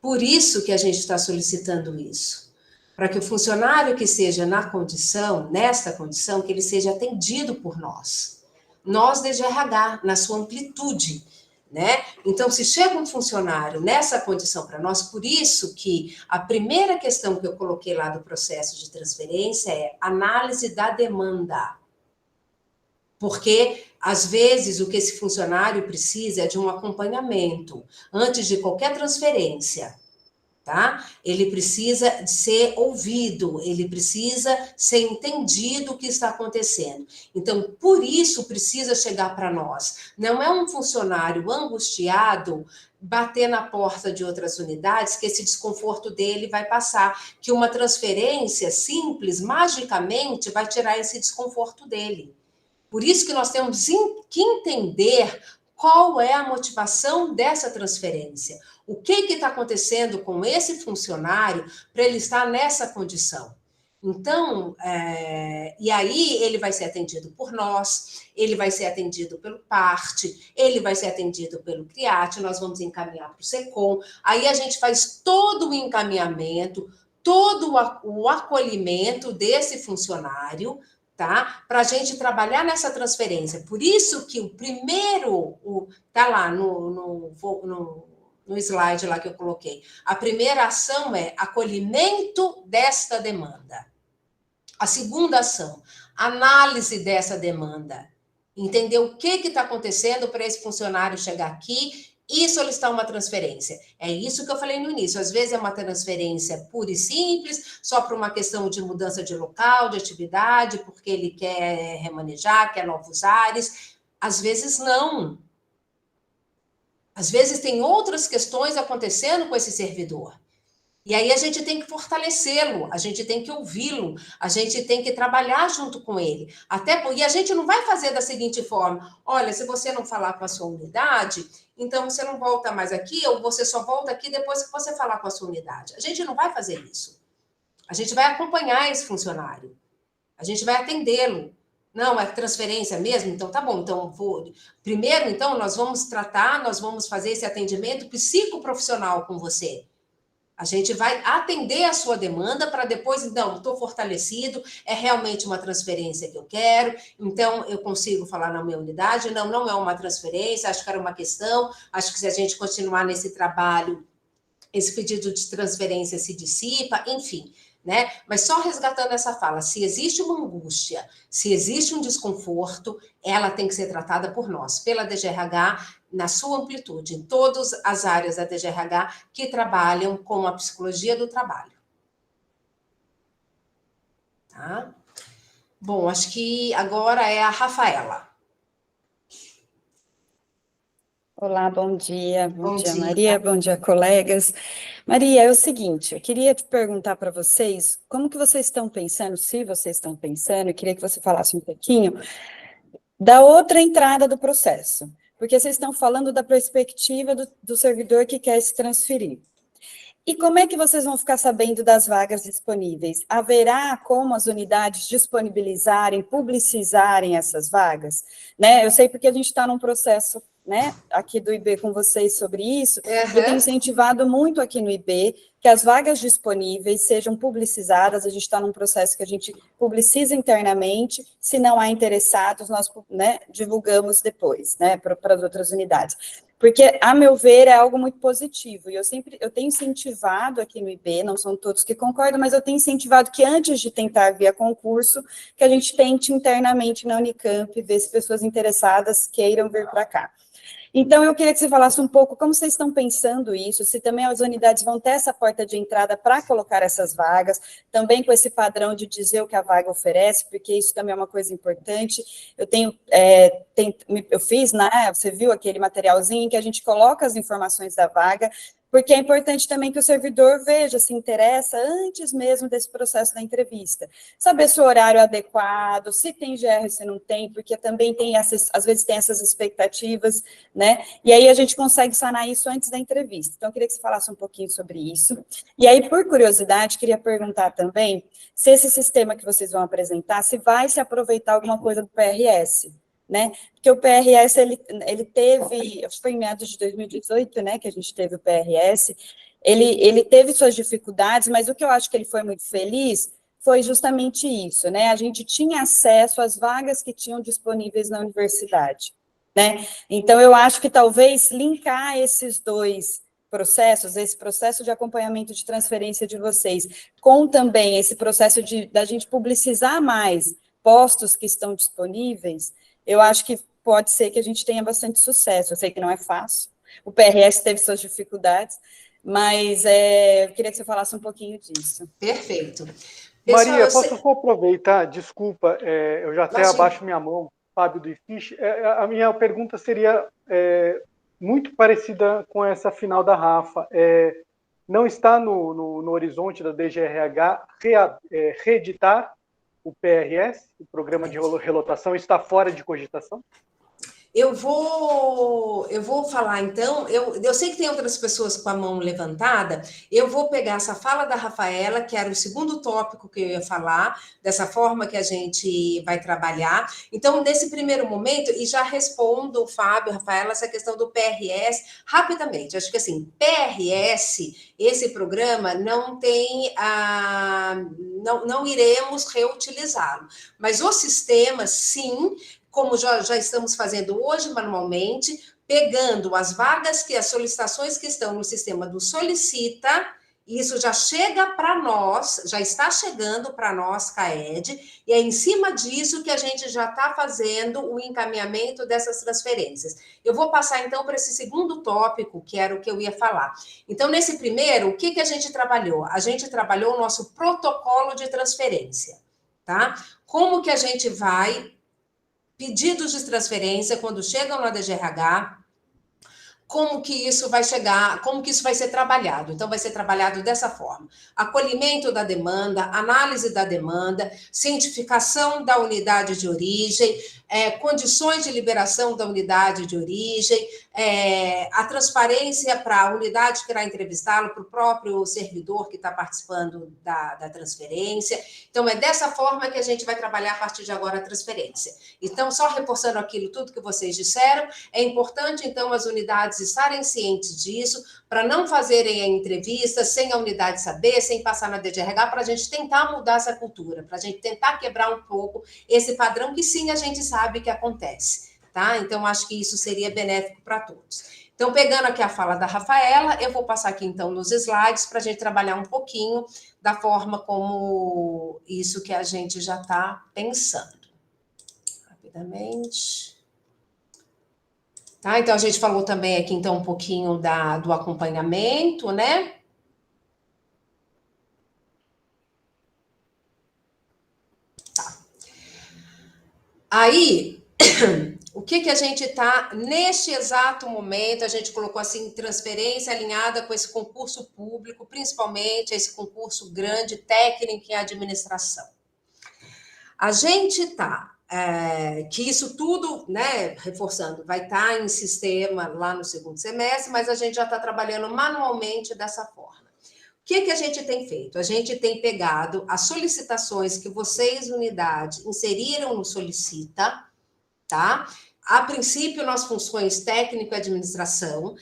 Por isso que a gente está solicitando isso, para que o funcionário que seja nesta condição, que ele seja atendido por nós DGRH, na sua amplitude, né? Então, se chega um funcionário nessa condição para nós, por isso que a primeira questão que eu coloquei lá do processo de transferência é análise da demanda. Porque, às vezes, o que esse funcionário precisa é de um acompanhamento antes de qualquer transferência, tá? Ele precisa ser ouvido, ele precisa ser entendido o que está acontecendo. Então, por isso, precisa chegar para nós. Não é um funcionário angustiado bater na porta de outras unidades que esse desconforto dele vai passar, que uma transferência simples, magicamente, vai tirar esse desconforto dele. Por isso que nós temos que entender qual é a motivação dessa transferência. O que está acontecendo com esse funcionário para ele estar nessa condição? Então, e aí ele vai ser atendido por nós, ele vai ser atendido pelo PART, ele vai ser atendido pelo CRIAT, nós vamos encaminhar para o SECOM, aí a gente faz todo o encaminhamento, todo o acolhimento desse funcionário, tá? Para a gente trabalhar nessa transferência. Por isso que o primeiro, tá lá no slide lá que eu coloquei, a primeira ação é acolhimento desta demanda. A segunda ação, análise dessa demanda. Entender o que está acontecendo para esse funcionário chegar aqui e solicitar uma transferência. É isso que eu falei no início. Às vezes é uma transferência pura e simples, só por uma questão de mudança de local, de atividade, porque ele quer remanejar, quer novos ares. Às vezes não. Às vezes tem outras questões acontecendo com esse servidor. E aí a gente tem que fortalecê-lo, a gente tem que ouvi-lo, a gente tem que trabalhar junto com ele. E a gente não vai fazer da seguinte forma: olha, se você não falar com a sua unidade, então você não volta mais aqui, ou você só volta aqui depois que você falar com a sua unidade. A gente não vai fazer isso. A gente vai acompanhar esse funcionário. A gente vai atendê-lo. Não, é transferência mesmo? Então tá bom. Então, primeiro, então, nós vamos fazer esse atendimento psicoprofissional com você. A gente vai atender a sua demanda para depois, então, estou fortalecido, é realmente uma transferência que eu quero, então eu consigo falar na minha unidade, não é uma transferência, acho que era uma questão, acho que se a gente continuar nesse trabalho, esse pedido de transferência se dissipa, enfim, né? Mas só resgatando essa fala, se existe uma angústia, se existe um desconforto, ela tem que ser tratada por nós, pela DGRH, na sua amplitude, em todas as áreas da DGRH que trabalham com a psicologia do trabalho. Tá? Bom, acho que agora é a Rafaela. Olá, bom dia. Bom dia. Maria. Bom dia, colegas. Maria, é o seguinte, eu queria te perguntar para vocês, como que vocês estão pensando, se vocês estão pensando, eu queria que você falasse um pouquinho da outra entrada do processo, porque vocês estão falando da perspectiva do servidor que quer se transferir. E como é que vocês vão ficar sabendo das vagas disponíveis? Haverá como as unidades disponibilizarem, publicizarem essas vagas? Né? Eu sei porque a gente está num processo, né, aqui do IB com vocês sobre isso, e eu tenho incentivado muito aqui no IB que as vagas disponíveis sejam publicizadas. A gente está num processo que a gente publiciza internamente, se não há interessados, nós, né, divulgamos depois, né, para as outras unidades. Porque, a meu ver, é algo muito positivo, e eu tenho incentivado aqui no IB, não são todos que concordam, mas eu tenho incentivado que antes de tentar via concurso, que a gente tente internamente na Unicamp, ver se pessoas interessadas queiram vir para cá. Então, eu queria que você falasse um pouco como vocês estão pensando isso, se também as unidades vão ter essa porta de entrada para colocar essas vagas, também com esse padrão de dizer o que a vaga oferece, porque isso também é uma coisa importante. Eu fiz, né, você viu aquele materialzinho em que a gente coloca as informações da vaga, porque é importante também que o servidor veja, se interessa, antes mesmo desse processo da entrevista. Saber se o horário é adequado, se tem GR, se não tem, porque também tem às vezes tem essas expectativas, né? E aí a gente consegue sanar isso antes da entrevista. Então, eu queria que você falasse um pouquinho sobre isso. E aí, por curiosidade, queria perguntar também se esse sistema que vocês vão apresentar, se vai se aproveitar alguma coisa do PRS, né? Porque o PRS, ele teve, acho que foi em meados de 2018, né, que a gente teve o PRS, ele teve suas dificuldades, mas o que eu acho que ele foi muito feliz foi justamente isso, né? A gente tinha acesso às vagas que tinham disponíveis na universidade, né? Então, eu acho que talvez linkar esses dois processos, esse processo de acompanhamento de transferência de vocês, com também esse processo da gente publicizar mais postos que estão disponíveis, eu acho que pode ser que a gente tenha bastante sucesso. Eu sei que não é fácil, o PRS teve suas dificuldades, mas eu queria que você falasse um pouquinho disso. Perfeito. Pessoal, Maria, posso só aproveitar? Desculpa, eu já até Imagina. abaixo minha mão, Fábio do IFISH. A minha pergunta seria muito parecida com essa final da Rafa. Não está no horizonte da DGRH reeditar o PRS, o Programa de Relotação, está fora de cogitação? Eu vou falar, então, eu sei que tem outras pessoas com a mão levantada, eu vou pegar essa fala da Rafaela, que era o segundo tópico que eu ia falar, dessa forma que a gente vai trabalhar. Então, nesse primeiro momento, e já respondo, Fábio, Rafaela, essa questão do PRS, rapidamente. Acho que, assim, PRS, esse programa, não tem, não iremos reutilizá-lo. Mas o sistema, sim, como já estamos fazendo hoje manualmente, pegando as vagas as solicitações que estão no sistema do Solicita, isso já chega para nós, já está chegando para nós, CAED, e é em cima disso que a gente já está fazendo o encaminhamento dessas transferências. Eu vou passar, então, para esse segundo tópico, que era o que eu ia falar. Então, nesse primeiro, o que a gente trabalhou? A gente trabalhou o nosso protocolo de transferência, tá? Como que a gente vai... Pedidos de transferência, quando chegam na DGRH, como que isso vai chegar, como que isso vai ser trabalhado? Então, vai ser trabalhado dessa forma. Acolhimento da demanda, análise da demanda, cientificação da unidade de origem, condições de liberação da unidade de origem, a transparência para a unidade que irá entrevistá-lo, para o próprio servidor que está participando da transferência. Então, é dessa forma que a gente vai trabalhar a partir de agora a transferência. Então, só reforçando aquilo tudo que vocês disseram, é importante, então, as unidades estarem cientes disso, para não fazerem a entrevista sem a unidade saber, sem passar na DGRH, para a gente tentar mudar essa cultura, para a gente tentar quebrar um pouco esse padrão que sim a gente sabe que acontece, tá? Então, acho que isso seria benéfico para todos. Então, pegando aqui a fala da Rafaela, eu vou passar aqui, então, nos slides, para a gente trabalhar um pouquinho da forma como isso que a gente já está pensando. Rapidamente... Tá, então, a gente falou também aqui, então, um pouquinho do acompanhamento, né? Tá. Aí, o que a gente está, neste exato momento, a gente colocou assim, transferência alinhada com esse concurso público, principalmente esse concurso grande, técnico em administração. A gente está, que isso tudo, né, reforçando, vai estar em sistema lá no segundo semestre, mas a gente já está trabalhando manualmente dessa forma. O que a gente tem feito? A gente tem pegado as solicitações que vocês, unidade, inseriram no Solicita, tá? A princípio, nas funções técnico e administração,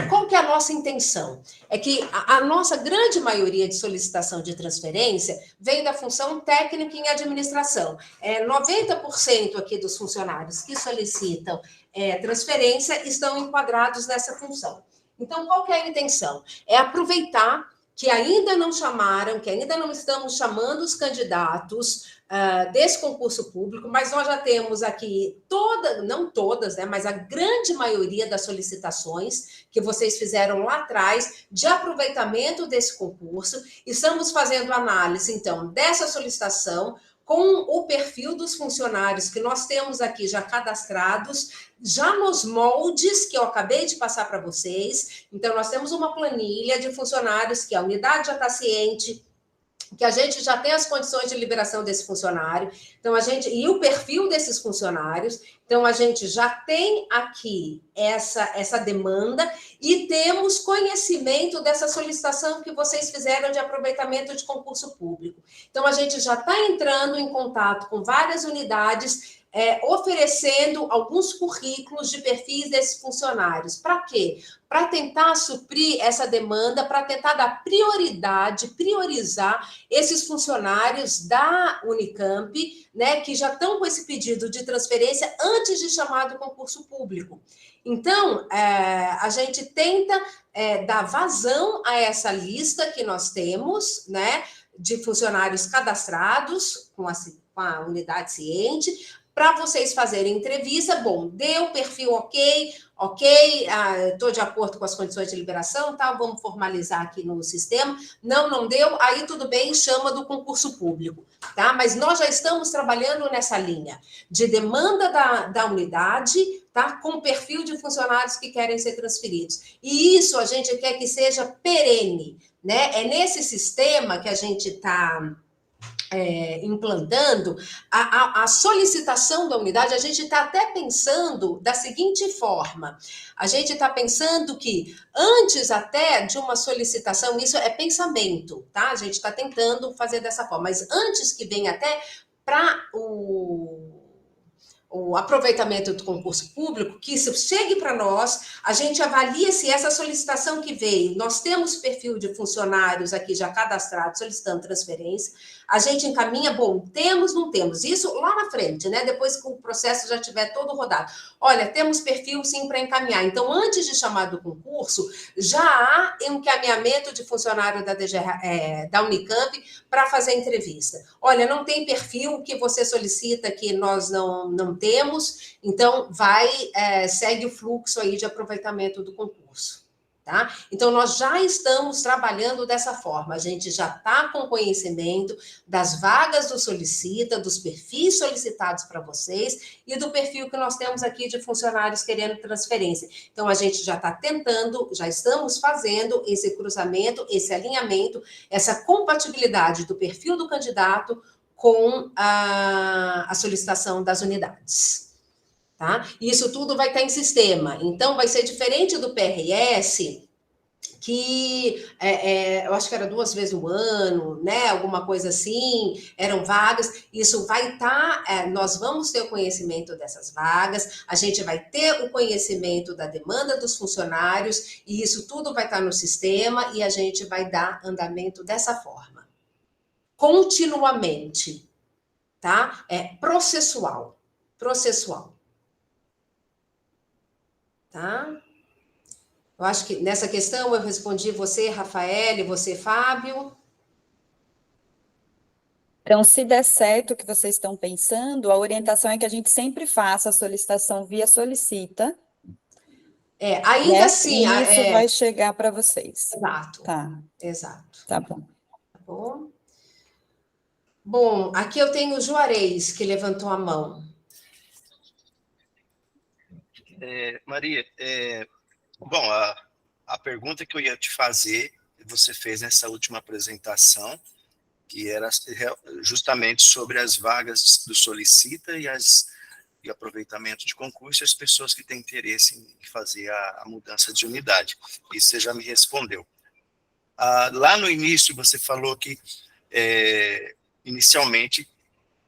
qual que é a nossa intenção? É que a nossa grande maioria de solicitação de transferência vem da função técnica em administração. 90% aqui dos funcionários que solicitam transferência estão enquadrados nessa função. Então, qual que é a intenção? É aproveitar que ainda não chamaram, que ainda não estamos chamando os candidatos desse concurso público, mas nós já temos aqui não todas, né, mas a grande maioria das solicitações que vocês fizeram lá atrás de aproveitamento desse concurso. Estamos fazendo análise, então, dessa solicitação com o perfil dos funcionários que nós temos aqui já cadastrados, já nos moldes que eu acabei de passar para vocês. Então, nós temos uma planilha de funcionários que a unidade já está ciente, que a gente já tem as condições de liberação desse funcionário, então e o perfil desses funcionários, então a gente já tem aqui essa demanda e temos conhecimento dessa solicitação que vocês fizeram de aproveitamento de concurso público. Então a gente já está entrando em contato com várias unidades, oferecendo alguns currículos de perfis desses funcionários. Para quê? Para tentar suprir essa demanda, para tentar dar prioridade, priorizar esses funcionários da Unicamp, né, que já estão com esse pedido de transferência antes de chamar do concurso público. Então, a gente tenta dar vazão a essa lista que nós temos, né, de funcionários cadastrados com a unidade ciente, para vocês fazerem entrevista. Bom, deu perfil ok, estou de acordo com as condições de liberação, tá, vamos formalizar aqui no sistema. Não deu, aí tudo bem, chama do concurso público, tá? Mas nós já estamos trabalhando nessa linha de demanda da unidade, tá? Com perfil de funcionários que querem ser transferidos. E isso a gente quer que seja perene, né? É nesse sistema que a gente está implantando a solicitação da unidade. A gente está até pensando da seguinte forma: a gente está pensando que antes até de uma solicitação, isso é pensamento, tá? A gente está tentando fazer dessa forma, mas antes que venha até para o aproveitamento do concurso público, que isso chegue para nós, a gente avalia se essa solicitação que veio, nós temos perfil de funcionários aqui já cadastrados solicitando transferência, a gente encaminha, bom, temos, não temos, isso lá na frente, né, depois que o processo já estiver todo rodado. Olha, temos perfil sim para encaminhar, então antes de chamar do concurso, já há encaminhamento de funcionário da Unicamp para fazer entrevista. Olha, não tem perfil que você solicita que nós não temos, então segue o fluxo aí de aproveitamento do concurso. Tá? Então, nós já estamos trabalhando dessa forma, a gente já está com conhecimento das vagas do Solicita, dos perfis solicitados para vocês e do perfil que nós temos aqui de funcionários querendo transferência. Então, a gente já está tentando, já estamos fazendo esse cruzamento, esse alinhamento, essa compatibilidade do perfil do candidato com a solicitação das unidades. Tá? Isso tudo vai estar em sistema, então vai ser diferente do PRS, que eu acho que era 2 vezes no ano, né? Alguma coisa assim, eram vagas. Isso vai estar, nós vamos ter o conhecimento dessas vagas, a gente vai ter o conhecimento da demanda dos funcionários, e isso tudo vai estar no sistema, e a gente vai dar andamento dessa forma, continuamente, tá? Processual. Tá? Eu acho que nessa questão eu respondi você, Rafael, e você, Fábio. Então, se der certo o que vocês estão pensando, a orientação é que a gente sempre faça a solicitação via Solicita. Ainda assim. E isso vai chegar para vocês. Exato. Tá. Exato. Tá bom. Tá bom? Bom, aqui eu tenho o Juarez, que levantou a mão. Maria, bom, a pergunta que eu ia te fazer, você fez nessa última apresentação, que era justamente sobre as vagas do Solicita e aproveitamento de concurso e as pessoas que têm interesse em fazer a mudança de unidade. Isso você já me respondeu. Lá no início, você falou que, inicialmente,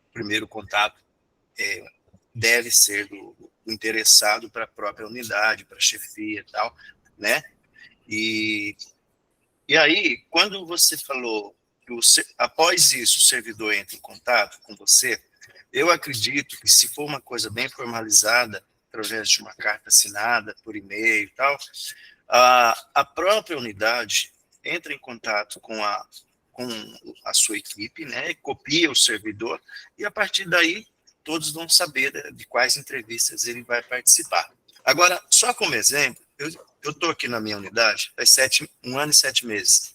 o primeiro contato deve ser do interessado para a própria unidade, para a chefia e tal, né? E aí, quando você falou que após isso o servidor entra em contato com você, eu acredito que se for uma coisa bem formalizada, através de uma carta assinada, por e-mail e tal, a própria unidade entra em contato com a sua equipe, né, copia o servidor, e a partir daí todos vão saber de quais entrevistas ele vai participar. Agora, só como exemplo, eu estou aqui na minha unidade faz 1 ano e 7 meses.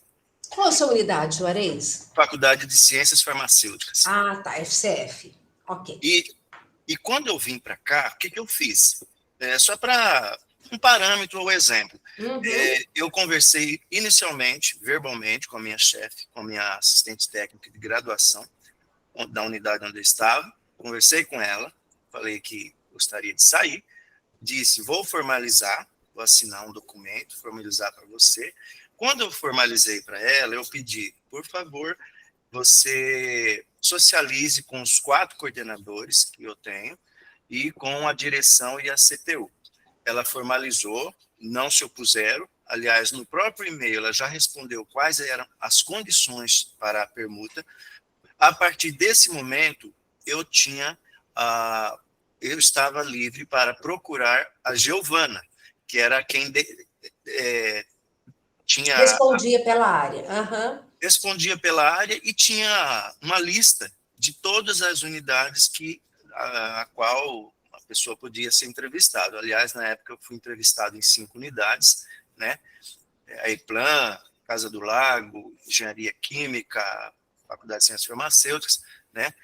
Qual a sua unidade, Juarez? Faculdade de Ciências Farmacêuticas. Ah, tá, FCF. Ok. E quando eu vim para cá, o que eu fiz? Só para um parâmetro ou exemplo. Eu conversei inicialmente, verbalmente, com a minha chefe, com a minha assistente técnica de graduação, da unidade onde eu estava. Conversei com ela, falei que gostaria de sair, disse, vou formalizar, vou assinar um documento, formalizar para você. Quando eu formalizei para ela, eu pedi, por favor, você socialize com os 4 coordenadores que eu tenho e com a direção e a CTU. Ela formalizou, não se opuseram. Aliás, no próprio e-mail, ela já respondeu quais eram as condições para a permuta. A partir desse momento, eu estava livre para procurar a Giovana, que era quem tinha... Respondia pela área. Uhum. Respondia pela área e tinha uma lista de todas as unidades a qual a pessoa podia ser entrevistada. Aliás, na época eu fui entrevistado em 5 unidades, né? A EPLAN, Casa do Lago, Engenharia Química, Faculdade de Ciências Farmacêuticas, né?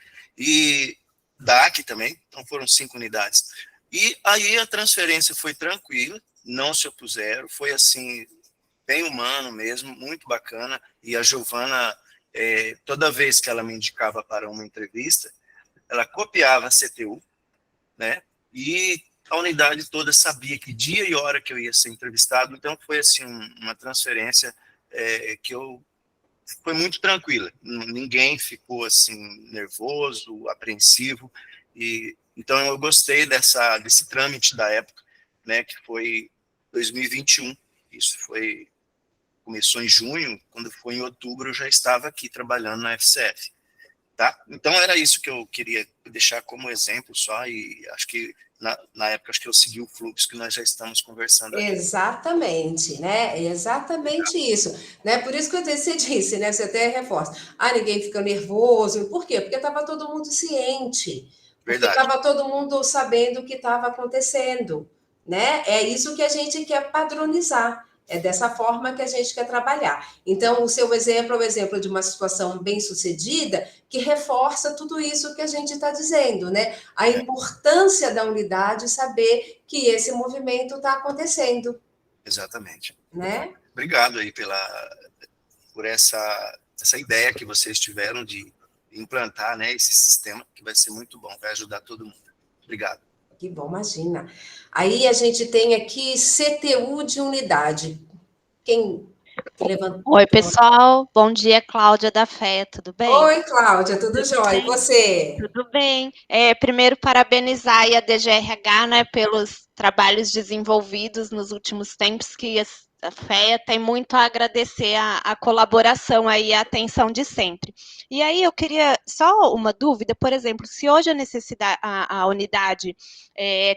E DAC também, então foram 5 unidades. E aí a transferência foi tranquila, não se opuseram, foi assim, bem humano mesmo, muito bacana, e a Giovana, toda vez que ela me indicava para uma entrevista, ela copiava a CTU, né, e a unidade toda sabia que dia e hora que eu ia ser entrevistado, então foi assim, uma transferência foi muito tranquila, ninguém ficou assim, nervoso, apreensivo, e então eu gostei desse trâmite da época, né, que foi 2021, isso começou em junho, quando foi em outubro eu já estava aqui trabalhando na FCF, tá? Então era isso que eu queria deixar como exemplo só, e acho que na época acho que eu segui o fluxo que nós já estamos conversando aqui. Exatamente, né? Exatamente isso, né? Por isso que você disse, né? Você até reforça. Ninguém fica nervoso. Por quê? Porque estava todo mundo ciente. Verdade. Porque estava todo mundo sabendo o que estava acontecendo, né? É isso que a gente quer padronizar. É dessa forma que a gente quer trabalhar. Então, o seu exemplo é o exemplo de uma situação bem-sucedida que reforça tudo isso que a gente está dizendo, né? A importância da unidade saber que esse movimento está acontecendo. Exatamente. Né? Obrigado aí por essa ideia que vocês tiveram de implantar, né, esse sistema, que vai ser muito bom, vai ajudar todo mundo. Obrigado. Que bom, imagina. Aí a gente tem aqui CTU de unidade. Quem levantou? Oi, pessoal. Bom dia, Cláudia da FE, tudo bem? Oi, Cláudia, tudo jóia? E você? Tudo bem. Primeiro, parabenizar aí a DGRH, né, pelos trabalhos desenvolvidos nos últimos tempos, que a FEA tem muito a agradecer a colaboração aí, a atenção de sempre. E aí eu queria só uma dúvida, por exemplo, se hoje a unidade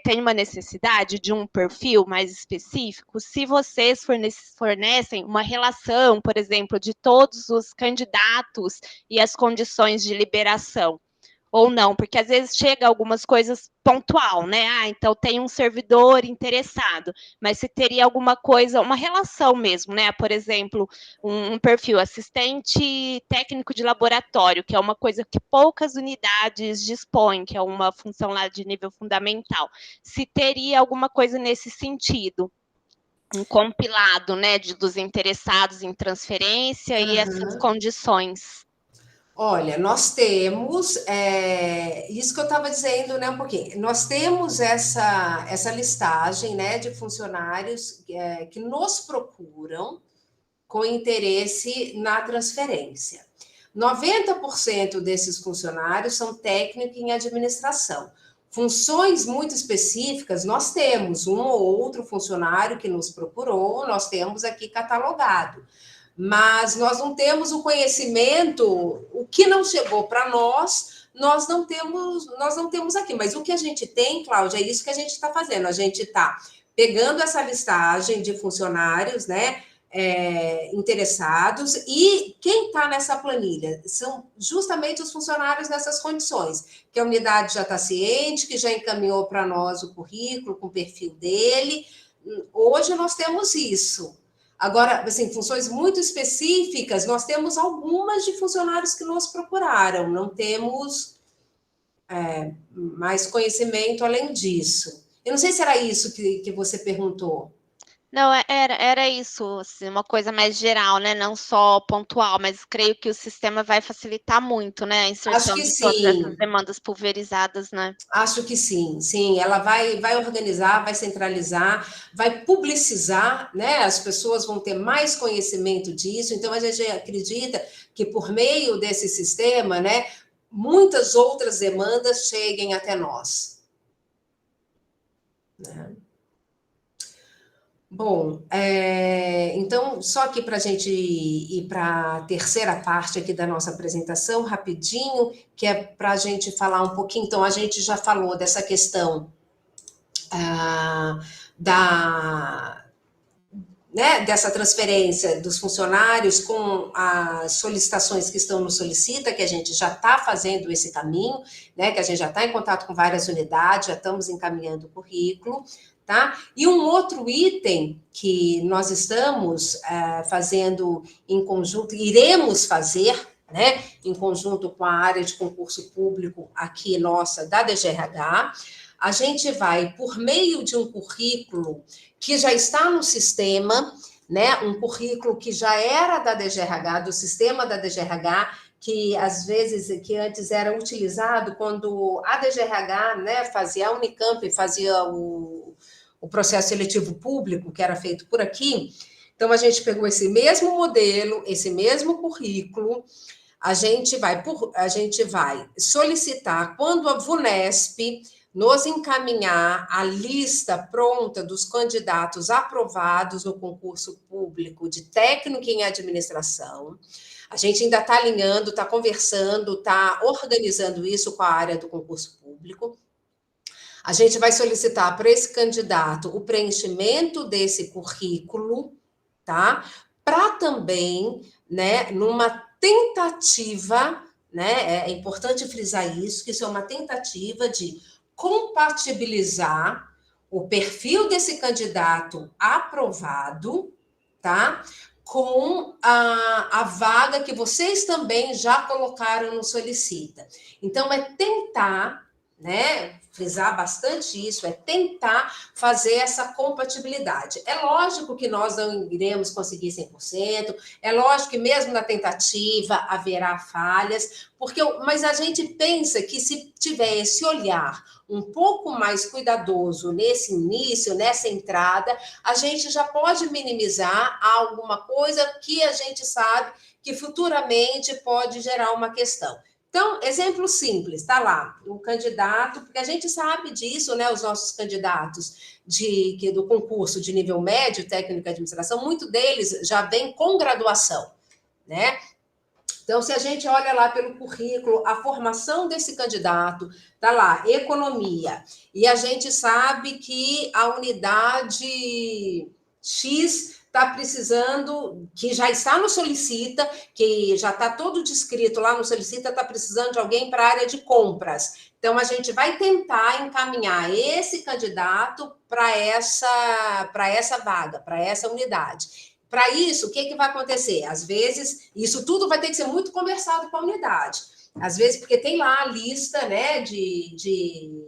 tem uma necessidade de um perfil mais específico, se vocês fornecem uma relação, por exemplo, de todos os candidatos e as condições de liberação, ou não? Porque às vezes chega algumas coisas pontual, né? Ah, então tem um servidor interessado, mas se teria alguma coisa, uma relação mesmo, né? Por exemplo, um perfil assistente técnico de laboratório, que é uma coisa que poucas unidades dispõem, que é uma função lá de nível fundamental. Se teria alguma coisa nesse sentido, um compilado, né, dos interessados em transferência e essas condições. Olha, nós temos, isso que eu estava dizendo, né, um pouquinho, nós temos essa listagem, né, de funcionários que nos procuram com interesse na transferência. 90% desses funcionários são técnicos em administração. Funções muito específicas, nós temos um ou outro funcionário que nos procurou, nós temos aqui catalogado. Mas nós não temos o conhecimento, o que não chegou para nós não temos aqui. Mas o que a gente tem, Cláudia, é isso que a gente está fazendo. A gente está pegando essa listagem de funcionários, né, interessados, e quem está nessa planilha são justamente os funcionários nessas condições, que a unidade já está ciente, que já encaminhou para nós o currículo com o perfil dele. Hoje nós temos isso. Agora, assim, funções muito específicas, nós temos algumas de funcionários que nos procuraram, não temos mais conhecimento além disso. Eu não sei se era isso que você perguntou. Não, era isso, assim, uma coisa mais geral, né? Não só pontual, mas creio que o sistema vai facilitar muito, né? A inserção de todas essas demandas pulverizadas, né? Acho que sim, ela vai organizar, vai centralizar, vai publicizar, né? As pessoas vão ter mais conhecimento disso, então a gente acredita que por meio desse sistema, né, muitas outras demandas cheguem até nós. Né? Bom, então, só aqui para a gente ir para a terceira parte aqui da nossa apresentação, rapidinho, que é para a gente falar um pouquinho. Então, a gente já falou dessa questão dessa transferência dos funcionários com as solicitações que estão no Solicita, que a gente já está fazendo esse caminho, né, que a gente já está em contato com várias unidades, já estamos encaminhando o currículo. Tá? E um outro item que nós estamos fazendo em conjunto, iremos fazer, né, em conjunto com a área de concurso público aqui nossa, da DGRH, a gente vai, por meio de um currículo que já está no sistema, né, um currículo que já era da DGRH, do sistema da DGRH, que às vezes, que antes era utilizado quando a DGRH, né, fazia a Unicamp, fazia o processo seletivo público, que era feito por aqui. Então, a gente pegou esse mesmo modelo, esse mesmo currículo, a gente vai solicitar, quando a VUNESP nos encaminhar a lista pronta dos candidatos aprovados no concurso público de técnico em administração. A gente ainda está alinhando, está conversando, está organizando isso com a área do concurso público. A gente vai solicitar para esse candidato o preenchimento desse currículo, tá? Para também, né, numa tentativa, né, é importante frisar isso, que isso é uma tentativa de compatibilizar o perfil desse candidato aprovado, tá? Com a vaga que vocês também já colocaram no Solicita. Então, é tentar, né, frisar bastante isso, é tentar fazer essa compatibilidade. É lógico que nós não iremos conseguir 100%, é lógico que mesmo na tentativa haverá falhas, mas a gente pensa que se tiver esse olhar um pouco mais cuidadoso nesse início, nessa entrada, a gente já pode minimizar alguma coisa que a gente sabe que futuramente pode gerar uma questão. Então, exemplo simples, tá lá, o candidato, porque a gente sabe disso, né, os nossos candidatos do concurso de nível médio, técnico de administração, muito deles já vem com graduação, né? Então, se a gente olha lá pelo currículo, a formação desse candidato, tá lá, economia, e a gente sabe que a unidade X está precisando, que já está no Solicita, que já está todo descrito lá no Solicita, está precisando de alguém para a área de compras. Então, a gente vai tentar encaminhar esse candidato para essa vaga, para essa unidade. Para isso, o que vai acontecer? Às vezes, isso tudo vai ter que ser muito conversado com a unidade. Às vezes, porque tem lá a lista, né, de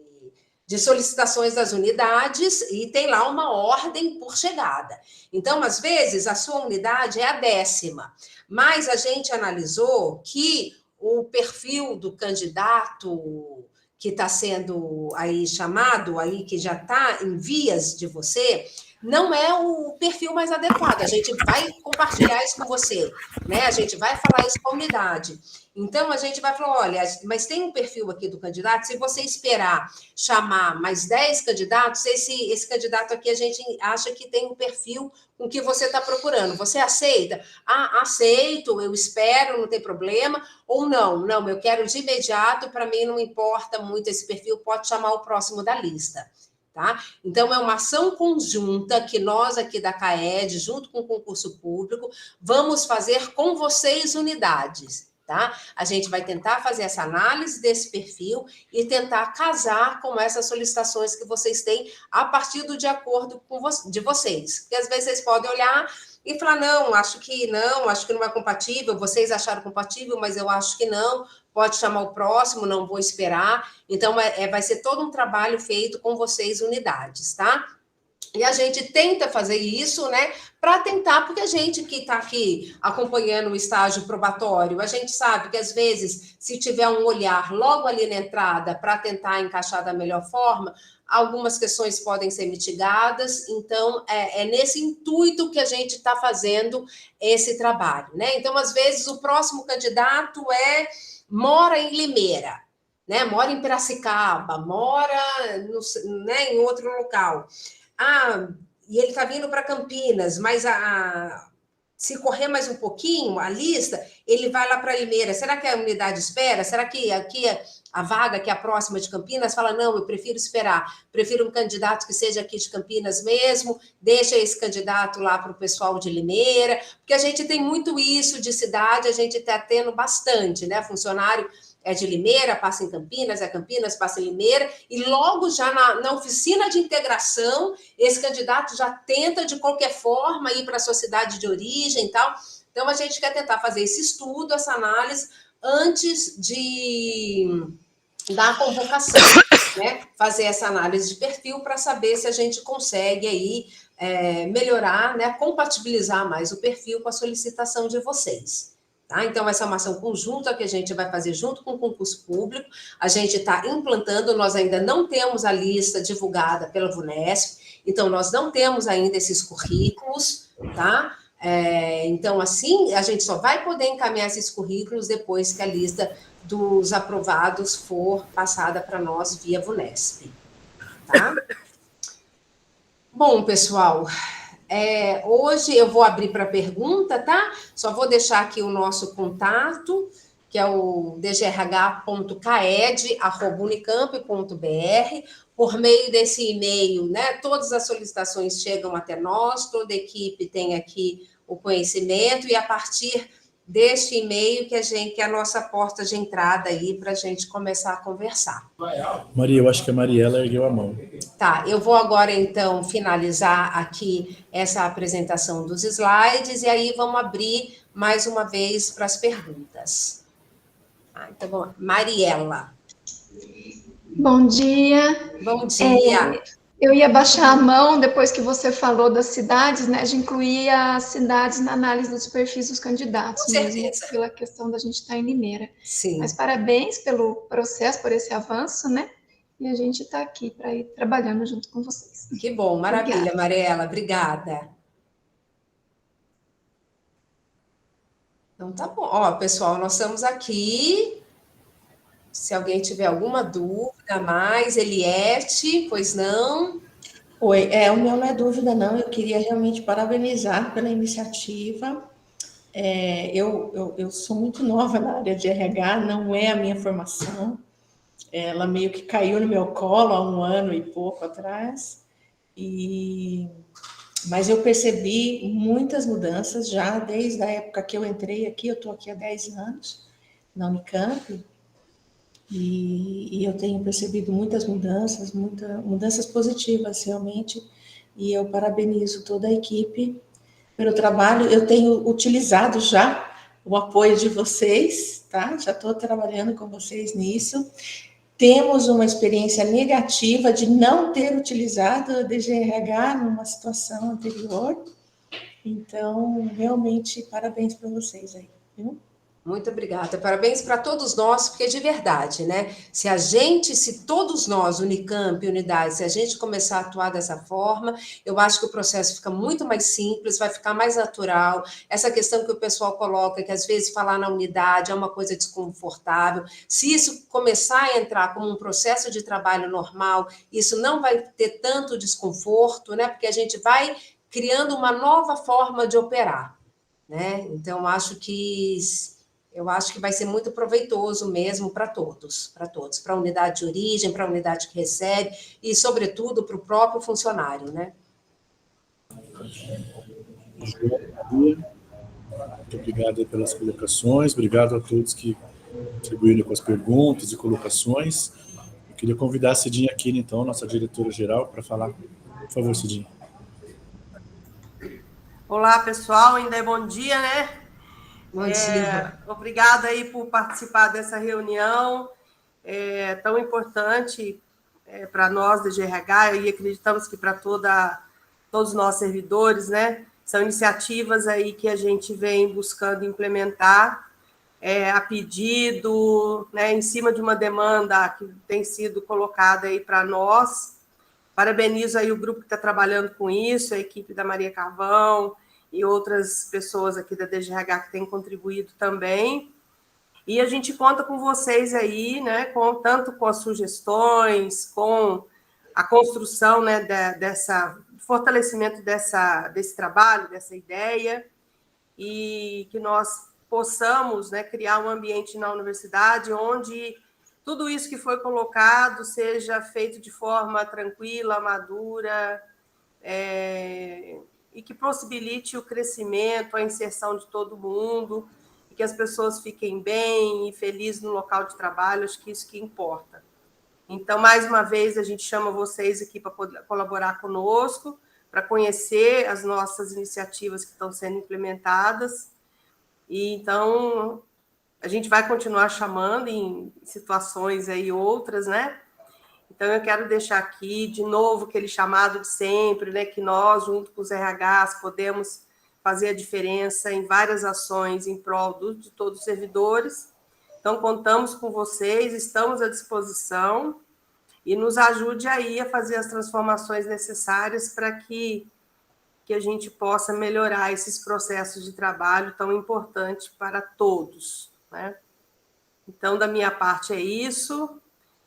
solicitações das unidades e tem lá uma ordem por chegada. Então, às vezes, a sua unidade é a 10ª, mas a gente analisou que o perfil do candidato que está sendo aí chamado, aí que já está em vias de você, não é o perfil mais adequado. A gente vai compartilhar isso com você, né? A gente vai falar isso com a unidade. Então, a gente vai falar, olha, mas tem um perfil aqui do candidato, se você esperar chamar mais 10 candidatos, esse candidato aqui a gente acha que tem um perfil com que você está procurando. Você aceita? Ah, aceito, eu espero, não tem problema. Ou não, eu quero de imediato, para mim não importa muito esse perfil, pode chamar o próximo da lista. Tá? Então, é uma ação conjunta que nós aqui da CAED, junto com o concurso público, vamos fazer com vocês unidades. Tá? A gente vai tentar fazer essa análise desse perfil e tentar casar com essas solicitações que vocês têm a partir do de acordo de vocês. Porque às vezes vocês podem olhar e falar, não acho que não é compatível, vocês acharam compatível, mas eu acho que não, pode chamar o próximo, não vou esperar. Então, vai ser todo um trabalho feito com vocês, unidades, tá? E a gente tenta fazer isso, né, para tentar, porque a gente que está aqui acompanhando o estágio probatório, a gente sabe que, às vezes, se tiver um olhar logo ali na entrada para tentar encaixar da melhor forma, algumas questões podem ser mitigadas, então, é nesse intuito que a gente está fazendo esse trabalho, né? Então, às vezes, o próximo candidato mora em Limeira, né? Mora em Piracicaba, mora em outro local. E ele está vindo para Campinas, mas se correr mais um pouquinho, a lista, ele vai lá para Limeira. Será que a unidade espera? Será que aqui a vaga, que é a próxima de Campinas, fala, não, eu prefiro esperar, prefiro um candidato que seja aqui de Campinas mesmo, deixa esse candidato lá para o pessoal de Limeira, porque a gente tem muito isso de cidade, a gente está tendo bastante, né? Funcionário é de Limeira, passa em Campinas, Campinas, passa em Limeira, e logo já na oficina de integração, esse candidato já tenta, de qualquer forma, ir para a sua cidade de origem e tal. Então, a gente quer tentar fazer esse estudo, essa análise, antes da convocação, né? Fazer essa análise de perfil para saber se a gente consegue aí melhorar, né? Compatibilizar mais o perfil com a solicitação de vocês. Tá? Então, essa é uma ação conjunta que a gente vai fazer junto com o concurso público. A gente está implantando, nós ainda não temos a lista divulgada pela VUNESP, então nós não temos ainda esses currículos, tá? Então, assim, a gente só vai poder encaminhar esses currículos depois que a lista dos aprovados for passada para nós via VUNESP, tá? Bom, pessoal, hoje eu vou abrir para pergunta, tá? Só vou deixar aqui o nosso contato, que é o dgrh.caed@unicamp.br. Por meio desse e-mail, né? Todas as solicitações chegam até nós, toda a equipe tem aqui o conhecimento, e a partir deste e-mail que é a nossa porta de entrada aí para a gente começar a conversar. Maria, eu acho que a Mariela ergueu a mão. Tá, eu vou agora, então, finalizar aqui essa apresentação dos slides, e aí vamos abrir mais uma vez para as perguntas. Então, vamos lá. Mariela. Bom dia. Bom dia. Eu ia baixar a mão depois que você falou das cidades, né, de incluir as cidades na análise dos perfis dos candidatos, mesmo pela questão da gente estar em Limeira. Sim. Mas parabéns pelo processo, por esse avanço, né? E a gente está aqui para ir trabalhando junto com vocês. Que bom, maravilha, obrigada. Mariela, obrigada. Então tá bom. Ó, pessoal, nós estamos aqui. Se alguém tiver alguma dúvida a mais, Eliette, pois não? Oi, o meu não é dúvida, não. Eu queria realmente parabenizar pela iniciativa. Eu sou muito nova na área de RH, não é a minha formação. Ela meio que caiu no meu colo há 1 ano e pouco atrás. E Mas eu percebi muitas mudanças já desde a época que eu entrei aqui, eu estou aqui há 10 anos, na Unicamp, e eu tenho percebido muitas mudanças positivas, realmente, e eu parabenizo toda a equipe pelo trabalho. Eu tenho utilizado já o apoio de vocês, tá? Já estou trabalhando com vocês nisso. Temos uma experiência negativa de não ter utilizado a DGRH numa situação anterior. Então, realmente, parabéns para vocês aí, viu? Muito obrigada. Parabéns para todos nós, porque de verdade, né? Se todos nós, Unicamp, Unidade, se a gente começar a atuar dessa forma, eu acho que o processo fica muito mais simples, vai ficar mais natural. Essa questão que o pessoal coloca, que às vezes falar na unidade é uma coisa desconfortável. Se isso começar a entrar como um processo de trabalho normal, isso não vai ter tanto desconforto, né? Porque a gente vai criando uma nova forma de operar, né? Então, eu acho que vai ser muito proveitoso mesmo para todos, para a unidade de origem, para a unidade que recebe e, sobretudo, para o próprio funcionário, né? Muito obrigado pelas colocações, obrigado a todos que contribuíram com as perguntas e colocações. Eu queria convidar a Cidinha Aquino, então, nossa diretora-geral, para falar. Por favor, Cidinha. Olá, pessoal, ainda é bom dia, né? Bom dia. Obrigada aí por participar dessa reunião tão importante para nós da GRH e acreditamos que para todos os nossos servidores, né? São iniciativas aí que a gente vem buscando implementar a pedido, né? Em cima de uma demanda que tem sido colocada aí para nós. Parabenizo aí o grupo que está trabalhando com isso, a equipe da Maria Carvão, e outras pessoas aqui da DGRH que têm contribuído também. E a gente conta com vocês aí, né, tanto com as sugestões, com a construção, né, fortalecimento desse trabalho, dessa ideia, e que nós possamos, né, criar um ambiente na universidade onde tudo isso que foi colocado seja feito de forma tranquila, madura, e que possibilite o crescimento, a inserção de todo mundo, e que as pessoas fiquem bem e felizes no local de trabalho, acho que isso que importa. Então, mais uma vez, a gente chama vocês aqui para colaborar conosco, para conhecer as nossas iniciativas que estão sendo implementadas, e então a gente vai continuar chamando em situações aí outras, né? Então, eu quero deixar aqui, de novo, aquele chamado de sempre, né, que nós, junto com os RHs, podemos fazer a diferença em várias ações em prol de todos os servidores. Então, contamos com vocês, estamos à disposição e nos ajude aí a fazer as transformações necessárias para que a gente possa melhorar esses processos de trabalho tão importantes para todos, né? Então, da minha parte é isso.